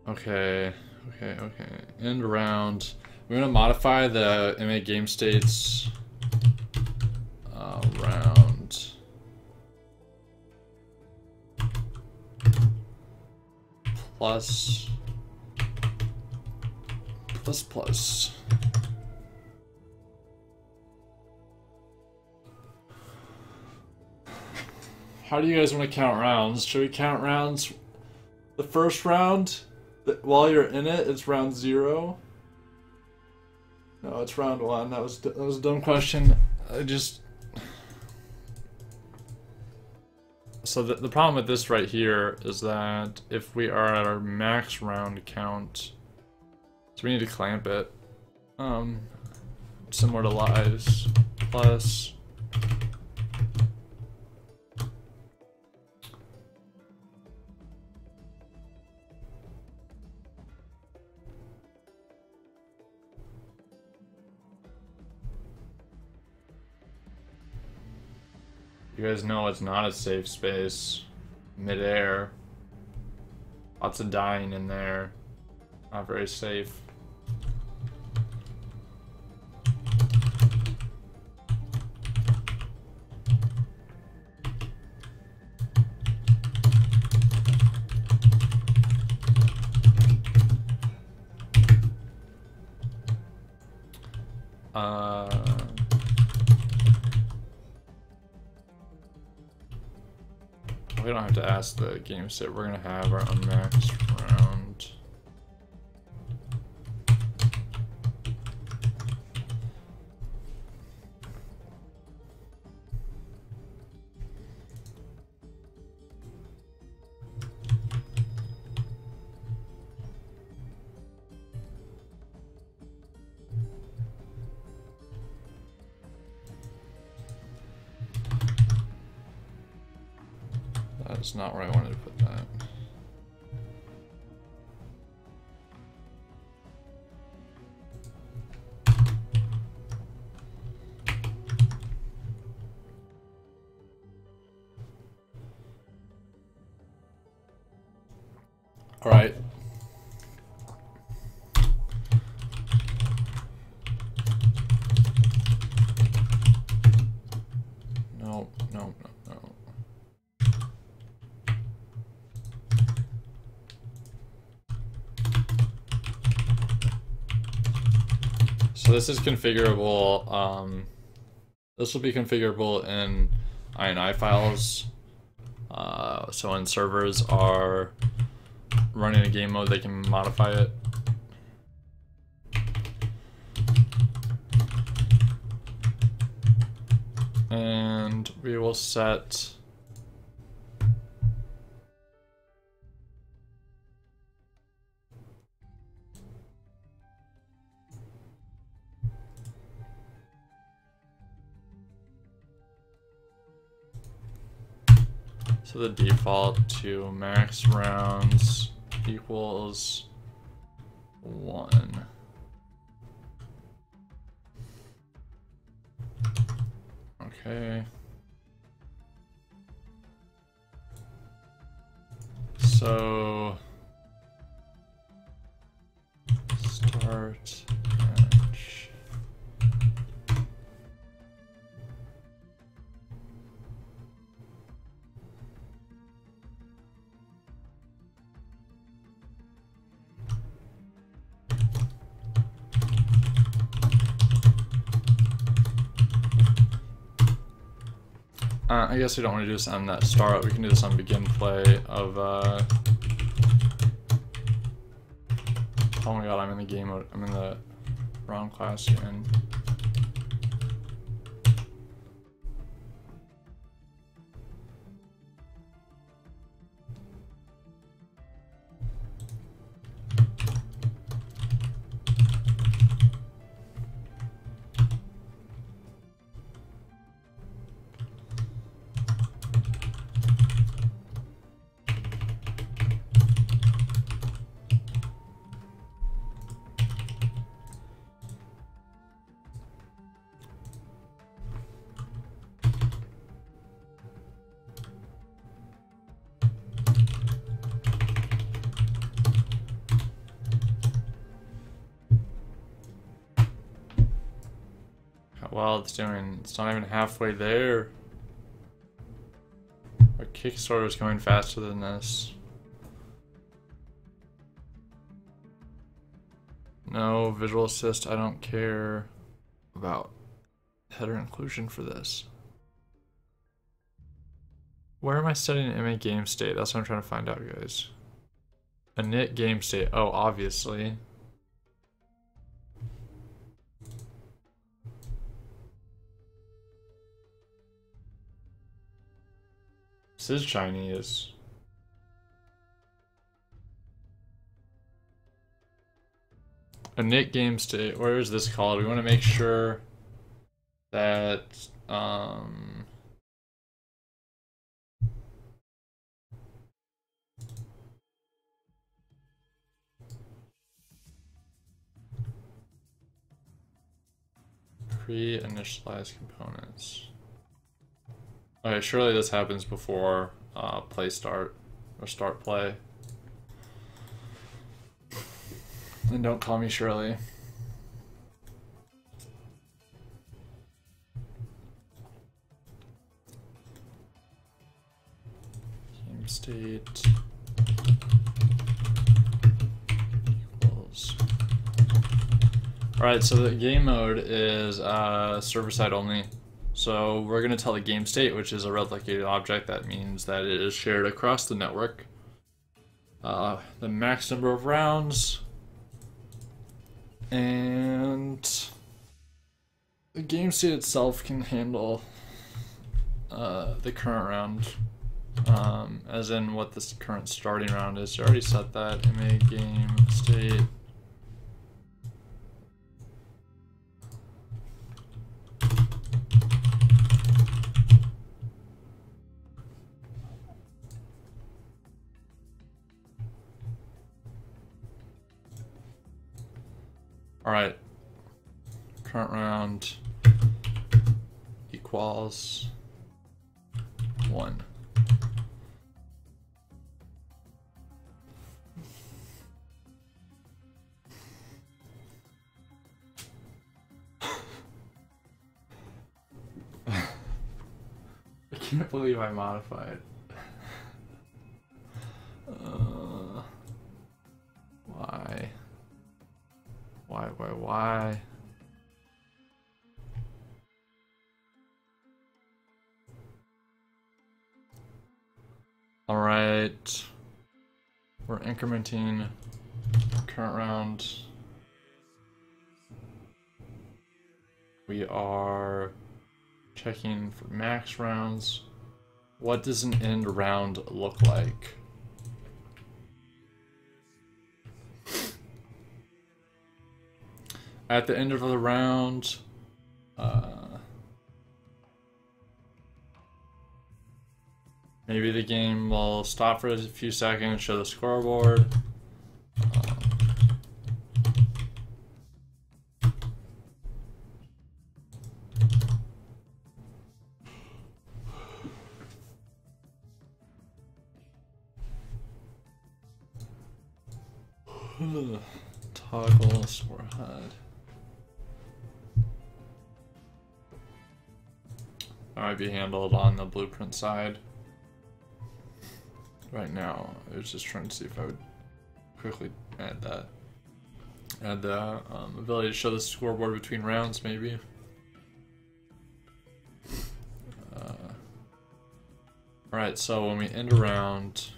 Okay. End round. We're gonna modify the MA game states round. Plus. How do you guys want to count rounds? Should we count rounds? The first round, while you're in it, it's round 0. No, it's round 1. That was a dumb question. So the problem with this right here is that if we are at our max round count, so we need to clamp it. Similar to lives, plus you guys know it's not a safe space. Midair. Lots of dying in there. Not very safe. We don't have to ask the game set. We're gonna have our unmaxed round. That's not where I wanted to put that. All right. No. So this is configurable. This will be configurable in INI files. So when servers are running a game mode, they can modify it. And we will set so the default to max rounds equals 1. Okay. So start match. I guess we don't want to do this on that start. We can do this on begin play of oh my god, I'm in the game mode. I'm in the wrong class again. Well, it's not even halfway there. Our Kickstarter is going faster than this. No, visual assist, I don't care about header inclusion for this. Where am I setting init game state? That's what I'm trying to find out, guys. Init game state, oh, obviously. This is Chinese. Init game state. Where is this called? We want to make sure that pre-initialize components. Okay, surely this happens before play start or start play. And don't call me Shirley. Game state equals. Alright, so the game mode is server side only. So we're going to tell the game state, which is a replicated object. That means that it is shared across the network. The max number of rounds. And the game state itself can handle the current round. As in what this current starting round is. You already set that. MA game state. Alright. Current round equals 1. I can't believe I modified. Why? Why? Alright. We're incrementing current round. We are checking for max rounds. What does an end round look like? At the end of the round, maybe the game will stop for a few seconds, show the scoreboard. Toggle score HUD. That might be handled on the blueprint side. Right now, I was just trying to see if I would quickly add that. Add the ability to show the scoreboard between rounds, maybe. Alright, so when we end a round,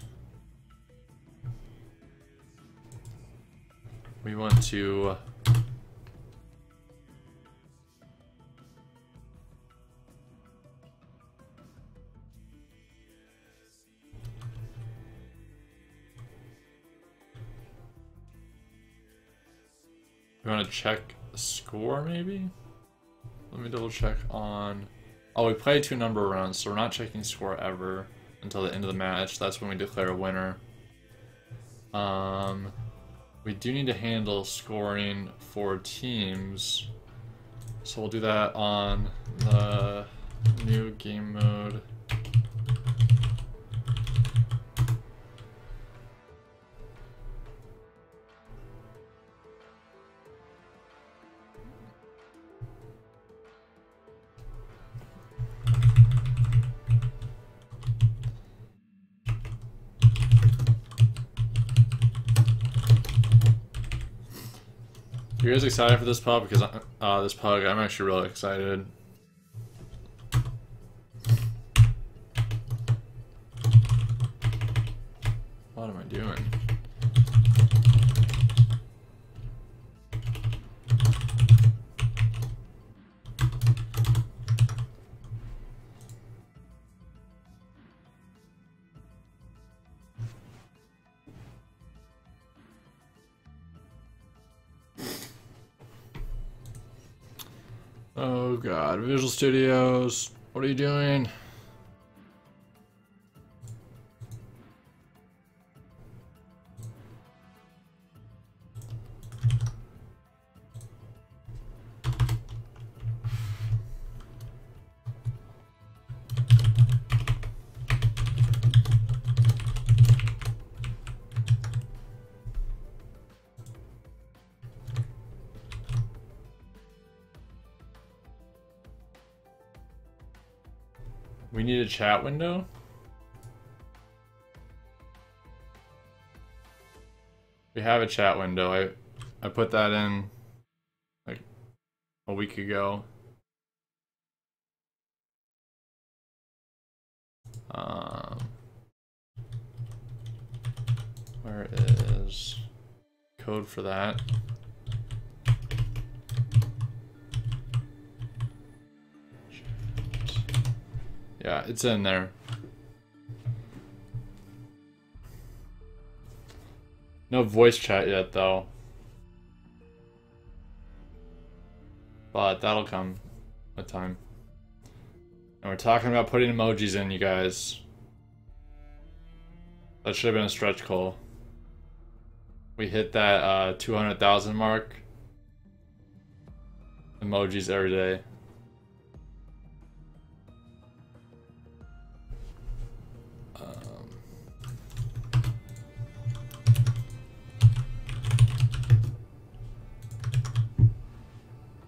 we want to check the score, maybe? Let me double check on... Oh, we play 2 number rounds, so we're not checking score ever until the end of the match. That's when we declare a winner. We do need to handle scoring for teams, so we'll do that on the new game mode. You guys excited for this pub? Because this pug, I'm actually really excited. What am I doing? Oh god, Visual Studios, what are you doing? We need a chat window? We have a chat window. I put that in like a week ago. Where is code for that? Yeah, it's in there. No voice chat yet, though. But that'll come with time. And we're talking about putting emojis in, you guys. That should have been a stretch goal. We hit that 200,000 mark. emojis every day.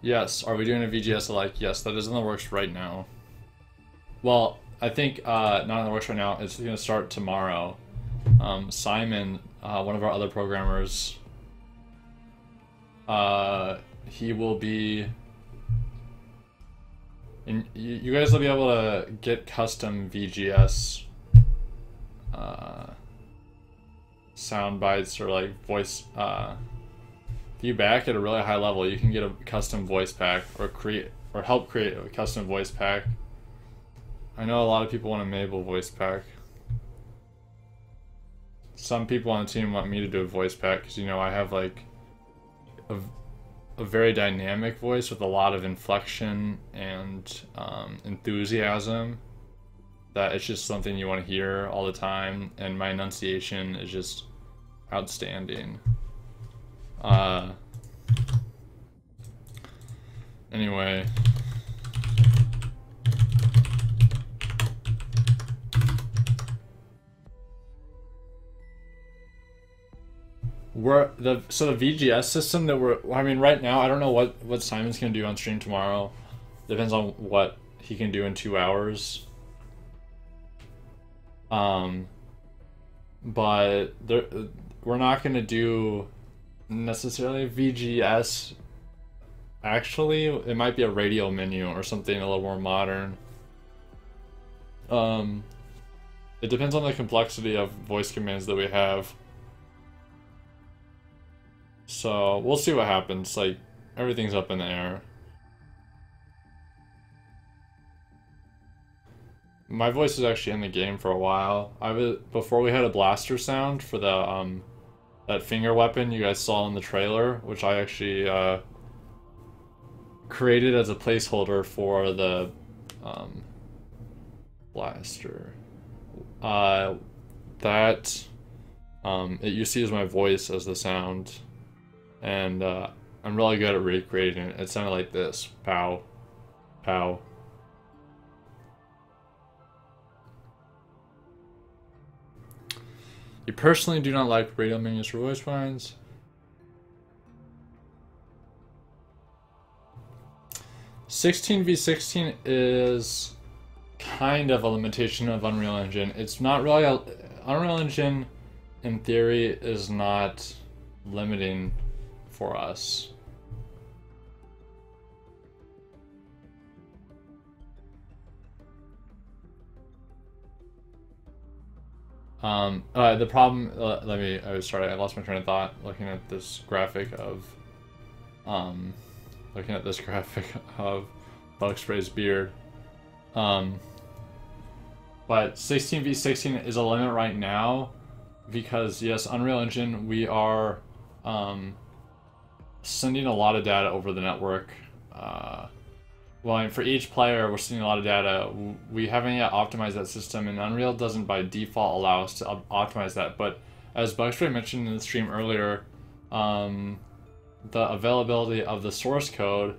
Yes, are we doing a VGS alike? Yes, that is in the works right now. Well, I think not in the works right now. It's going to start tomorrow. Simon, one of our other programmers, he will be... And you guys will be able to get custom VGS sound bites or like voice... if you back at a really high level, you can get a custom voice pack or help create a custom voice pack. I know a lot of people want a Mabel voice pack. Some people on the team want me to do a voice pack because, you know, I have like a very dynamic voice with a lot of inflection and enthusiasm, that it's just something you want to hear all the time, and my enunciation is just outstanding. Anyway, so the VGS system that I mean, right now, I don't know what Simon's gonna do on stream tomorrow. Depends on what he can do in 2 hours. But we're not gonna do necessarily VGS. Actually, it might be a radio menu or something a little more modern. It depends on the complexity of voice commands that we have. So we'll see what happens. Like, everything's up in the air. My voice is actually in the game for a while. Before we had a blaster sound for the that finger weapon you guys saw in the trailer, which I actually created as a placeholder for the blaster. It used to use my voice as the sound, and I'm really good at recreating it. It sounded like this. Pow. Pow. You personally do not like radio menus for voice lines. (16v16) is kind of a limitation of Unreal Engine. It's not really Unreal Engine, in theory, is not limiting for us. The problem, I lost my train of thought looking at this graphic of Bugspray's beard. But 16v16 is a limit right now because, yes, Unreal Engine, we are sending a lot of data over the network. Well, for each player, we're sending a lot of data. We haven't yet optimized that system, and Unreal doesn't by default allow us to optimize that. But as Bugspray mentioned in the stream earlier, the availability of the source code,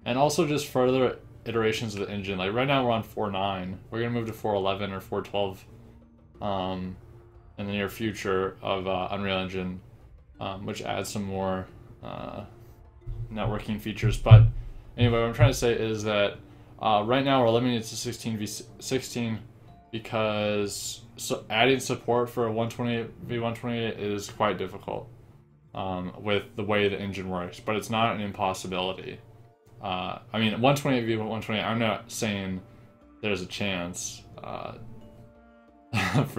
and also just further iterations of the engine. Like right now, we're on 4.9. We're gonna move to 4.11 or 4.12 in the near future of Unreal Engine, which adds some more networking features. But anyway, what I'm trying to say is that right now we're limited to 16v16 because adding support for 128v128 is quite difficult with the way the engine works, but it's not an impossibility. I mean, 128v128, I'm not saying there's a chance for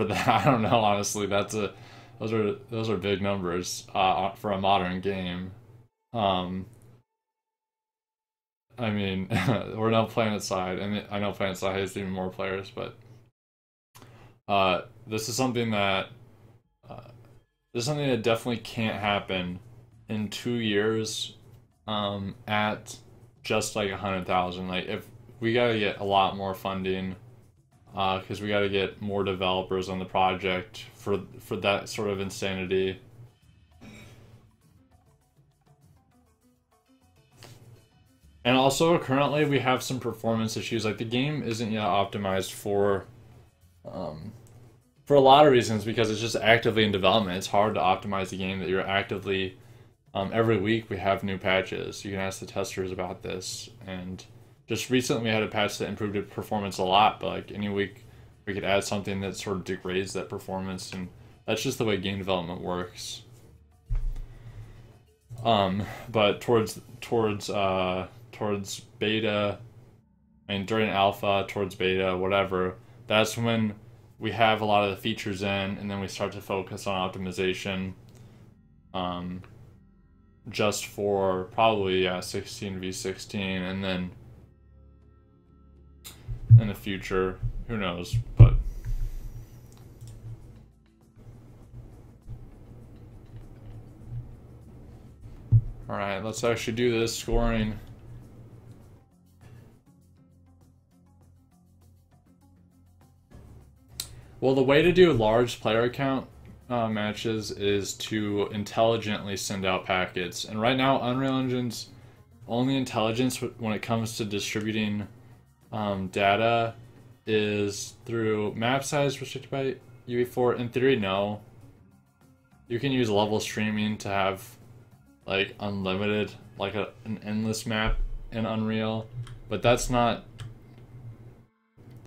that. I don't know, honestly. Those are big numbers for a modern game. I mean, we're now PlanetSide, and I know PlanetSide has even more players, but this is something that definitely can't happen in 2 years at just like 100,000. Like, if we gotta get a lot more funding, because we gotta get more developers on the project for that sort of insanity. And also, currently we have some performance issues. Like the game isn't yet optimized for a lot of reasons because it's just actively in development. It's hard to optimize a game that you're actively. Every week we have new patches. You can ask the testers about this. And just recently we had a patch that improved its performance a lot. But like any week we could add something that sort of degrades that performance, and that's just the way game development works. But towards beta, and during alpha, towards beta, whatever, that's when we have a lot of the features in, and then we start to focus on optimization. Just for probably 16v16, and then in the future, who knows? But all right, let's actually do this scoring. Well, the way to do large player count matches is to intelligently send out packets. And right now, Unreal Engine's only intelligence when it comes to distributing data is through map size restricted by UE4. In theory, no. You can use level streaming to have like unlimited, like an endless map in Unreal, but that's not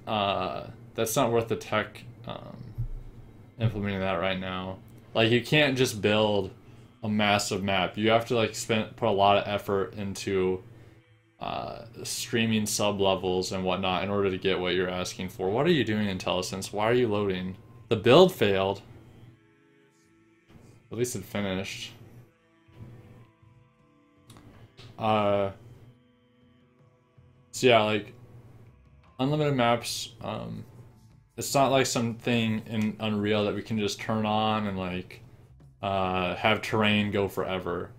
worth the tech implementing that right now. Like you can't just build a massive map. You have to like put a lot of effort into streaming sub levels and whatnot in order to get what you're asking for. What are you doing, IntelliSense? Why are you loading? The build failed. At least it finished. So yeah, like unlimited maps, it's not like something in Unreal that we can just turn on and like have terrain go forever.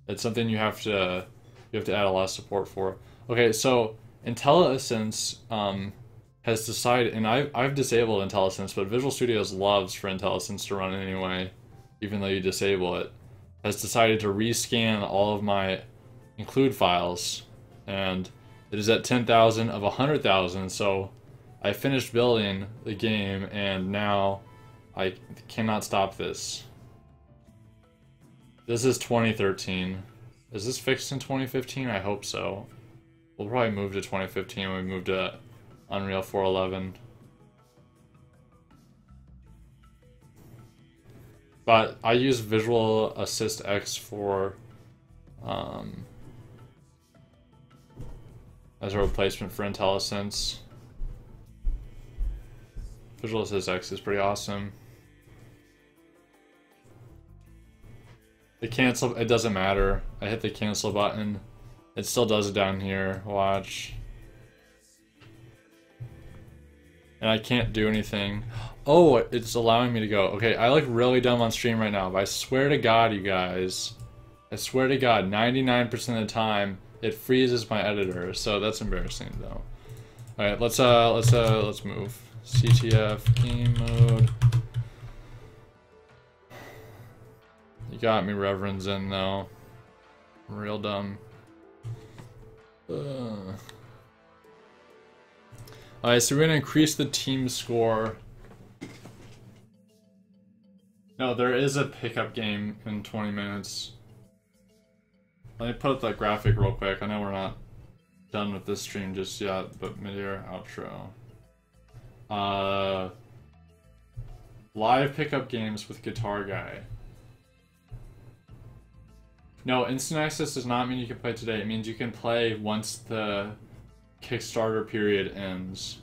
It's something you have to add a lot of support for. Okay, so IntelliSense has decided, and I've disabled IntelliSense, but Visual Studios loves for IntelliSense to run anyway, even though you disable it. Has decided to rescan all of my include files, and it is at 10,000 of 100,000. So I finished building the game, and now I cannot stop this. This is 2013. Is this fixed in 2015? I hope so. We'll probably move to 2015 when we move to Unreal 4.11. But I use Visual Assist X for as a replacement for IntelliSense. Visual Assist X is pretty awesome. The cancel, it doesn't matter. I hit the cancel button. It still does it down here. Watch. And I can't do anything. Oh, it's allowing me to go. Okay, I look really dumb on stream right now, but I swear to God, you guys, I swear to God, 99% of the time, it freezes my editor. So that's embarrassing, though. All right, let's move. CTF game mode. You got me, Reverend's in though. I'm real dumb. Alright, so we're gonna increase the team score. No, there is a pickup game in 20 minutes. Let me put up that graphic real quick. I know we're not done with this stream just yet, but Midair outro. Live pickup games with Guitar Guy. No, instant access does not mean you can play today. It means you can play once the Kickstarter period ends.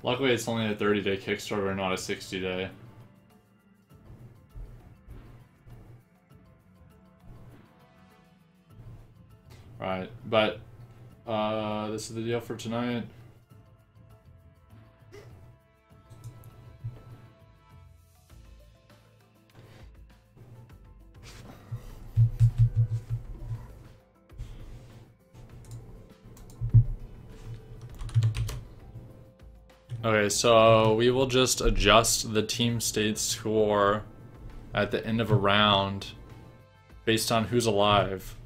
Luckily, it's only a 30-day Kickstarter, not a 60-day. Right, but this is the deal for tonight. Okay, so we will just adjust the team state score at the end of a round based on who's alive.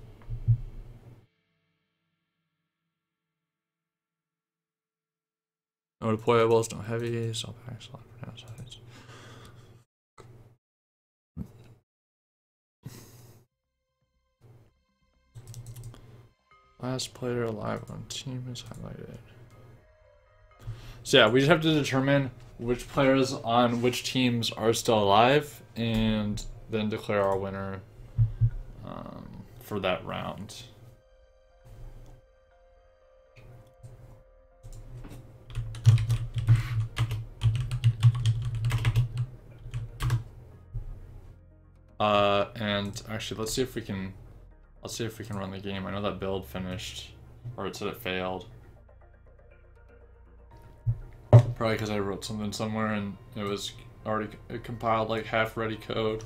No deployables, no heavies, no packs, no downsides. Last player alive on team is highlighted. So yeah, we just have to determine which players on which teams are still alive and then declare our winner for that round. And actually, let's see if we can run the game. I know that build finished, or it said it failed. Probably because I wrote something somewhere and it was already compiled like half-ready code.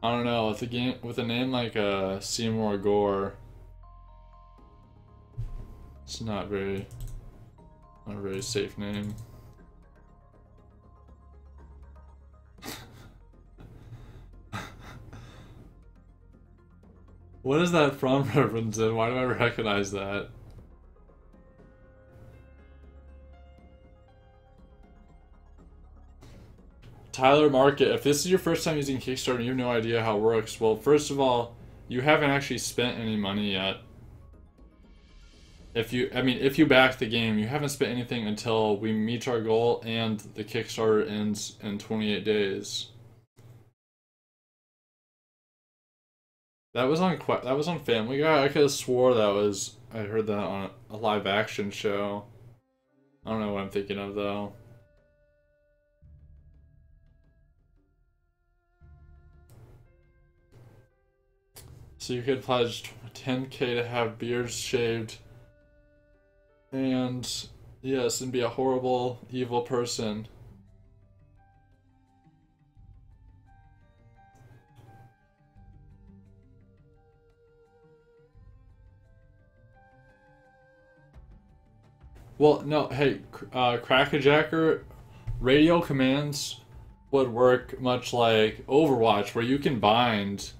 I don't know, with a name like Seymour Gore, it's not a very safe name. What is that from reference in? Why do I recognize that? Tyler Market, if this is your first time using Kickstarter and you have no idea how it works, well, first of all, you haven't actually spent any money yet. If you back the game, you haven't spent anything until we meet our goal and the Kickstarter ends in 28 days. That was on Family Guy. I could have swore I heard that on a live action show. I don't know what I'm thinking of though. So you could pledge 10K to have beards shaved. And yes, and be a horrible, evil person. Well, no, hey, Crackerjacker, radio commands would work much like Overwatch, where you can bind.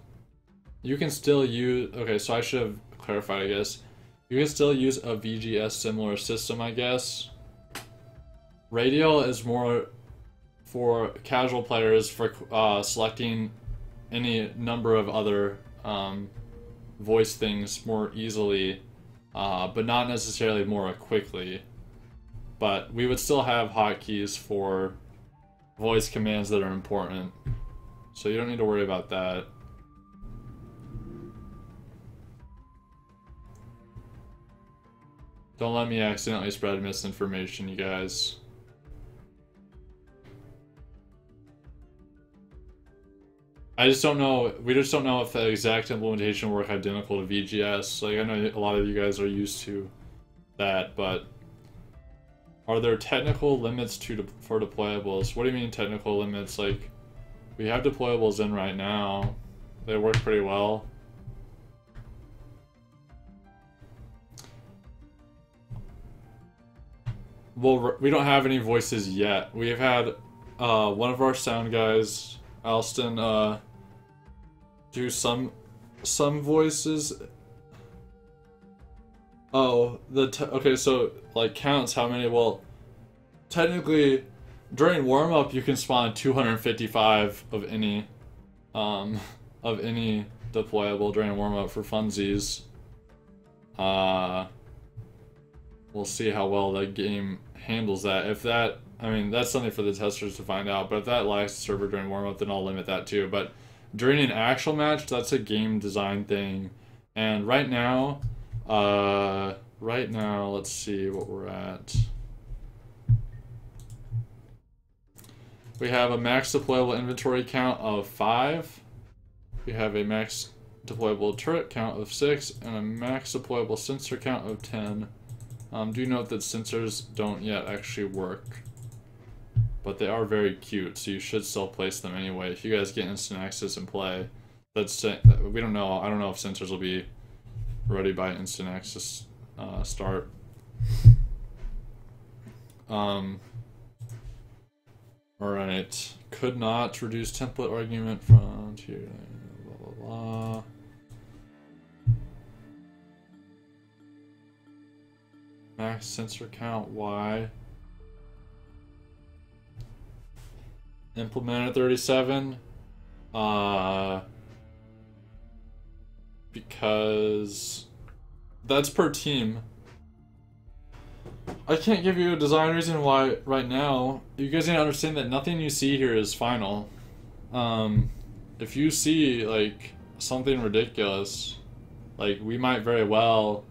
You can still use. Okay, so I should have clarified, I guess. You can still use a VGS similar system, I guess. Radio is more for casual players for selecting any number of other voice things more easily, but not necessarily more quickly. But we would still have hotkeys for voice commands that are important, so you don't need to worry about that. Don't let me accidentally spread misinformation, you guys. I just don't know. We just don't know if the exact implementation will work identical to VGS. Like, I know a lot of you guys are used to that, but are there technical limits for deployables? What do you mean technical limits? Like, we have deployables in right now. They work pretty well. Well, we don't have any voices yet. We've had one of our sound guys, Alston, do some voices. Oh, okay, so like counts how many. Well, technically, during warm up you can spawn 255 of any deployable during warm up for funsies. We'll see how well that game handles that. If that, I mean, that's something for the testers to find out, but if that lags the server during warm-up, then I'll limit that too. But during an actual match, that's a game design thing. And right now, let's see what we're at. We have a max deployable inventory count of 5. We have a max deployable turret count of 6 and a max deployable sensor count of 10. Do note that sensors don't yet actually work, but they are very cute, so you should still place them anyway. If you guys get instant access and play, we don't know. I don't know if sensors will be ready by instant access start. Alright. Could not reduce template argument from to blah blah blah. Max sensor count Y. Implemented 37. Because that's per team. I can't give you a design reason why right now. You guys need to understand that nothing you see here is final. If you see like something ridiculous, like we might very well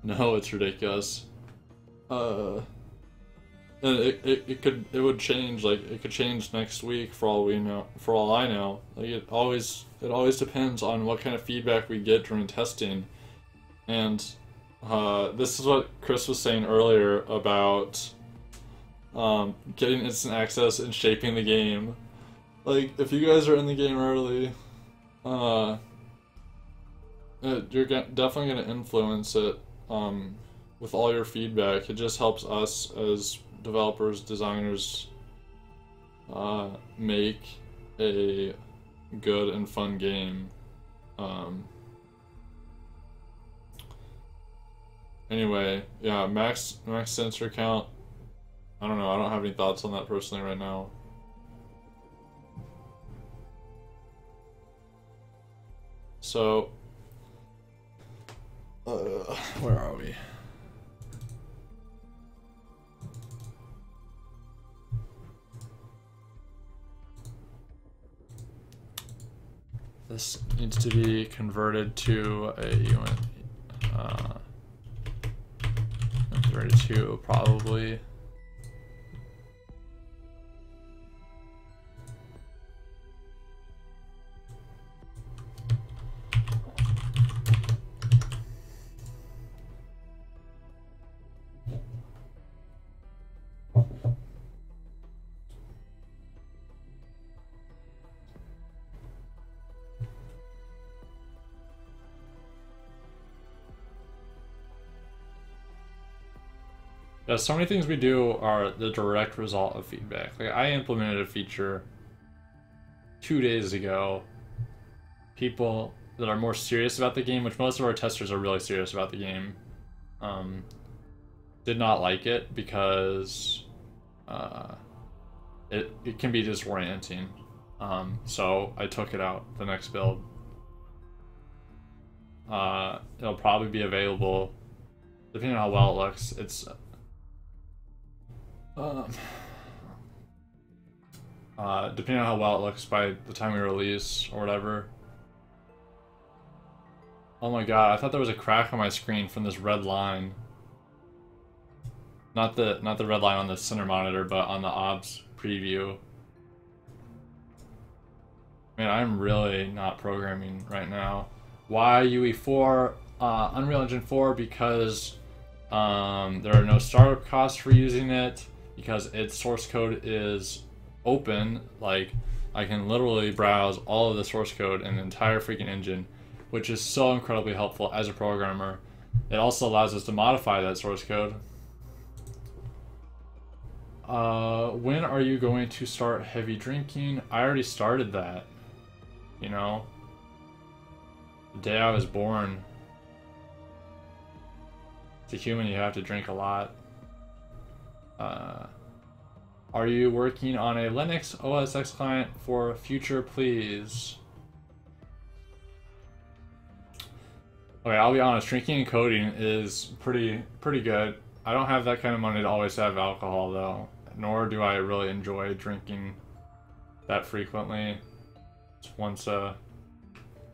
know it's ridiculous. It would change. Like it could change next week for all we know. For all I know, like it always depends on what kind of feedback we get during testing, and this is what Chris was saying earlier about getting instant access and shaping the game. Like if you guys are in the game early, you're definitely going to influence it with all your feedback. It just helps us as developers, designers, make a good and fun game. Anyway, yeah, max sensor count. I don't know. I don't have any thoughts on that personally right now. So, where are we? This needs to be converted to a unit. 32 probably. Yeah, so many things we do are the direct result of feedback. Like I implemented a feature 2 days ago. People that are more serious about the game, which most of our testers are really serious about the game, did not like it because it can be disorienting. So I took it out the next build. It'll probably be available depending on how well it looks. It's depending on how well it looks by the time we release or whatever. Oh my god, I thought there was a crack on my screen from this red line. Not the red line on the center monitor, but on the OBS preview. Man, I'm really not programming right now. Why UE4? Unreal Engine 4 because there are no startup costs for using it. Because its source code is open, like I can literally browse all of the source code in the entire freaking engine, which is so incredibly helpful as a programmer. It also allows us to modify that source code. When are you going to start heavy drinking? I already started that, you know, the day I was born. To human, you have to drink a lot. Are you working on a Linux OS X client for future, please? Okay, I'll be honest, drinking and coding is pretty good. I don't have that kind of money to always have alcohol though, nor do I really enjoy drinking that frequently. It's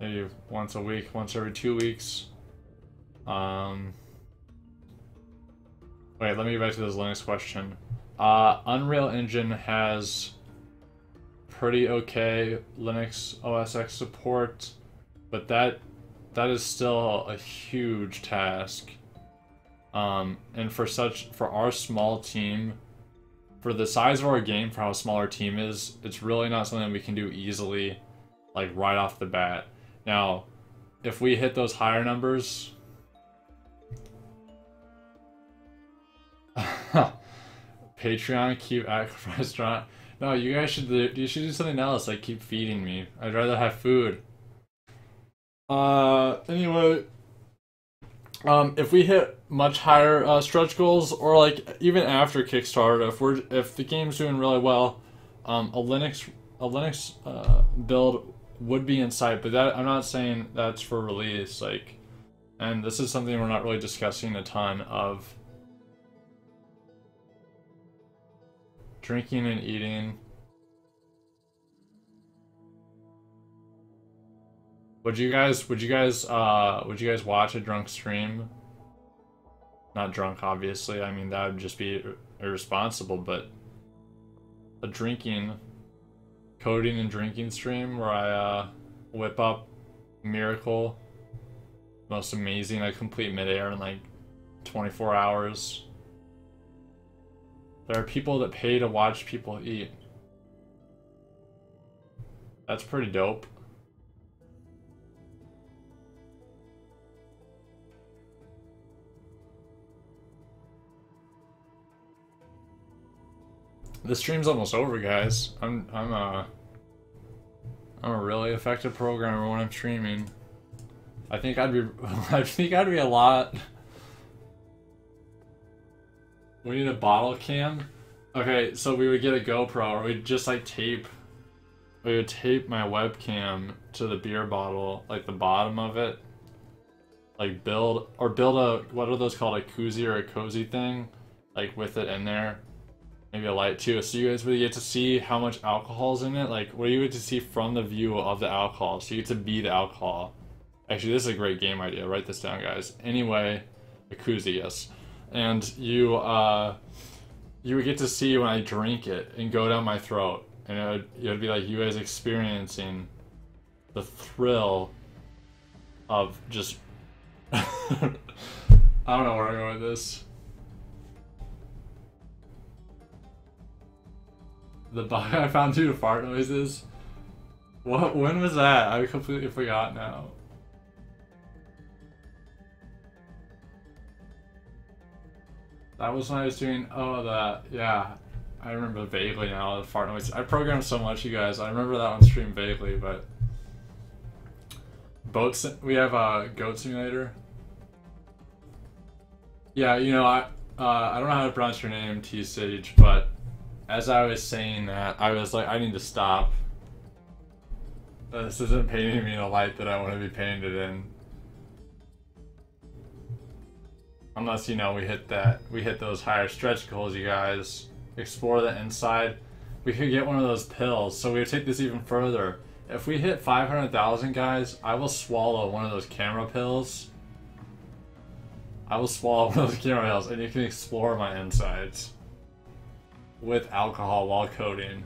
maybe once a week, once every 2 weeks. Wait, let me get back to this Linux question. Unreal Engine has pretty okay Linux OS X support, but that that is still a huge task. And for our small team, for the size of our game, for how small our team is, it's really not something we can do easily, like right off the bat. Now, if we hit those higher numbers, Patreon, keep at restaurant. No, you guys should do something else, like keep feeding me. I'd rather have food. Anyway, if we hit much higher stretch goals, or like even after Kickstarter, if the game's doing really well, a Linux build would be in sight. But that I'm not saying that's for release. Like, and this is something we're not really discussing a ton of. Drinking and eating. Would you guys watch a drunk stream? Not drunk, obviously. I mean, that would just be irresponsible, but a coding and drinking stream where I whip up Miracle, most amazing, I complete Midair in like 24 hours. There are people that pay to watch people eat. That's pretty dope. The stream's almost over, guys. I'm a really effective programmer when I'm streaming. I think I'd be a lot. We need a bottle cam. Okay, so we would get a GoPro, or we'd just like we would tape my webcam to the beer bottle, like the bottom of it. Like build a, what are those called, a koozie or a cozy thing? Like with it in there. Maybe a light too, so you guys would get to see how much alcohol's in it. Like, what you get to see from the view of the alcohol, so you get to be the alcohol. Actually, this is a great game idea. Write this down, guys. Anyway, a koozie, yes. And you would get to see when I drink it and go down my throat, and it would be like you guys experiencing the thrill of just I don't know where I'm going with this. The bug I found due to fart noises. What? When was that? I completely forgot now. That was when I was doing. Oh, that. Yeah, I remember vaguely now. The fart noise. I programmed so much, you guys. I remember that one stream vaguely, but we have a goat simulator. Yeah, you know, I don't know how to pronounce your name, T Sage, but as I was saying that, I was like, I need to stop. This isn't painting me in a light that I want to be painted in. Unless, you know, we hit those higher stretch goals, you guys. Explore the inside. We could get one of those pills, so we would take this even further. If we hit 500,000, guys, I will swallow one of those camera pills. I will swallow one of those camera pills, and you can explore my insides. With alcohol while coding.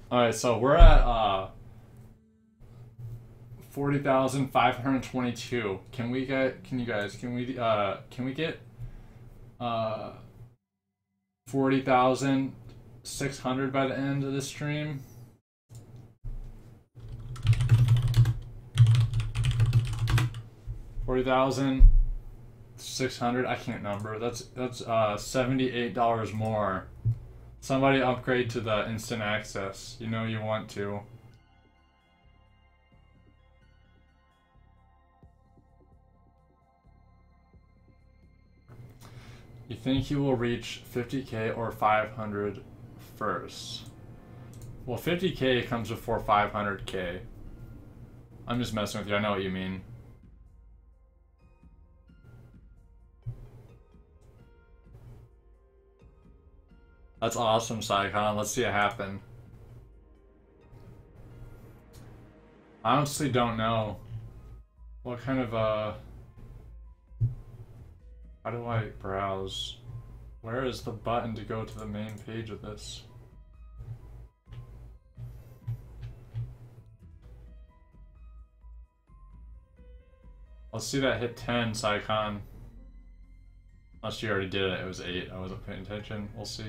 Alright, so we're at 40,522. Can we get 40,600 by the end of this stream? $40,600. I can't number. That's $78 more. Somebody upgrade to the instant access. You know you want to. You think you will reach 50k or 500 first? Well, 50k comes before 500k. I'm just messing with you. I know what you mean. That's awesome, Saikon. Let's see it happen. I honestly don't know. What kind of, how do I browse? Where is the button to go to the main page of this? Let's see that hit 10, Saikon. Unless you already did it, it was 8. I wasn't paying attention. We'll see.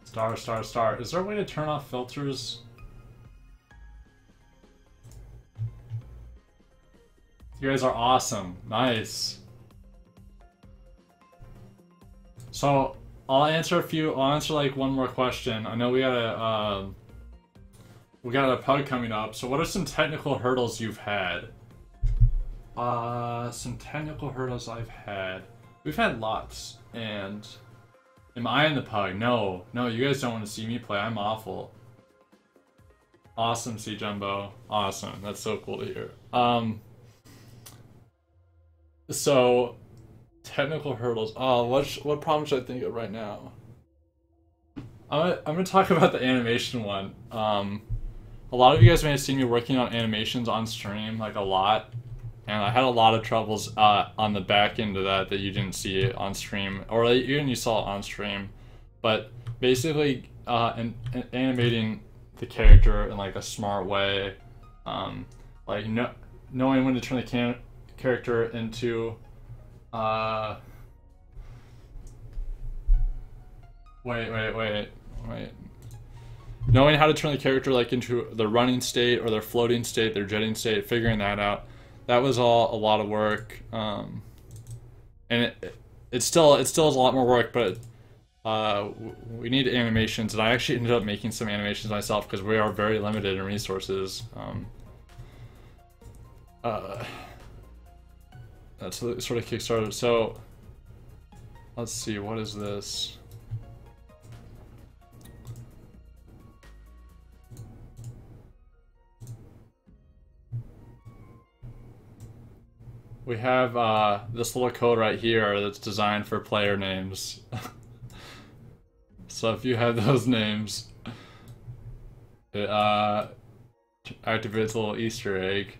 Star, star, star. Is there a way to turn off filters? You guys are awesome. Nice. So, I'll answer like one more question. I know we got a pug coming up. So what are some technical hurdles you've had? Some technical hurdles I've had. We've had lots, and am I in the pug? No, you guys don't want to see me play. I'm awful. Awesome, C Jumbo. Awesome. That's so cool to hear. So technical hurdles. Oh, what problem should I think of right now? I'm gonna talk about the animation one. A lot of you guys may have seen me working on animations on stream, like a lot, and I had a lot of troubles on the back end of that you didn't see it on stream, or even you saw it on stream. But basically, animating the character in like a smart way, like knowing when to turn the character into wait. Knowing how to turn the character like into their running state or their floating state, their jetting state, figuring that out, that was all a lot of work. And it still is a lot more work, but we need animations, and I actually ended up making some animations myself because we are very limited in resources. That's sort of Kickstarter. So let's see, what is this? We have this little code right here that's designed for player names. So if you have those names, it activates a little Easter egg.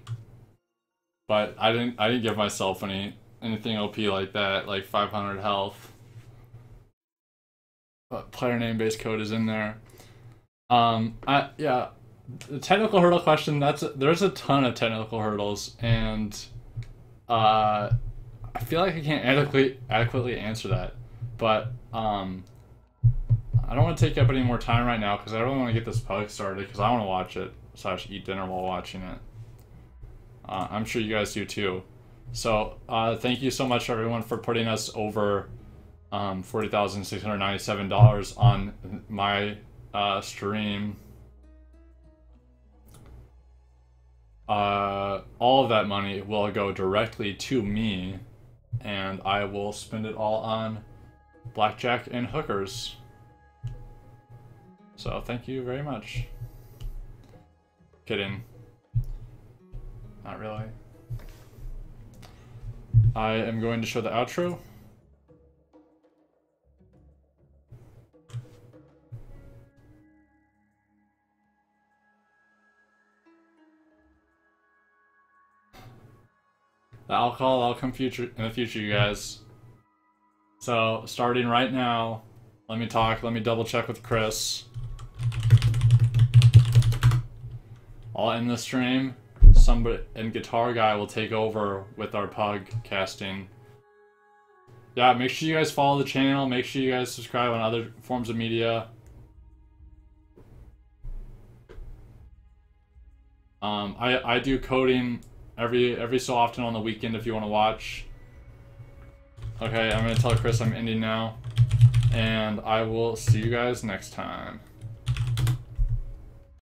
But I didn't give myself anything OP like that, like 500 health. But player name base code is in there. Yeah, the technical hurdle question. There's a ton of technical hurdles, and I feel like I can't adequately answer that. But I don't want to take up any more time right now because I really want to get this pug started because I want to watch it / eat dinner while watching it. I'm sure you guys do too. So thank you so much everyone for putting us over $40,697 on my stream. All of that money will go directly to me, and I will spend it all on blackjack and hookers. So thank you very much. Kidding. Not really. I am going to show the outro. The alcohol, I'll come in the future, you guys. So, starting right now, let me double check with Chris. I'll end the stream. Somebody and Guitar Guy will take over with our pug casting. Yeah, make sure you guys follow the channel. Make sure you guys subscribe on other forms of media. I do coding every so often on the weekend if you want to watch. Okay, I'm gonna tell Chris I'm ending now, and I will see you guys next time.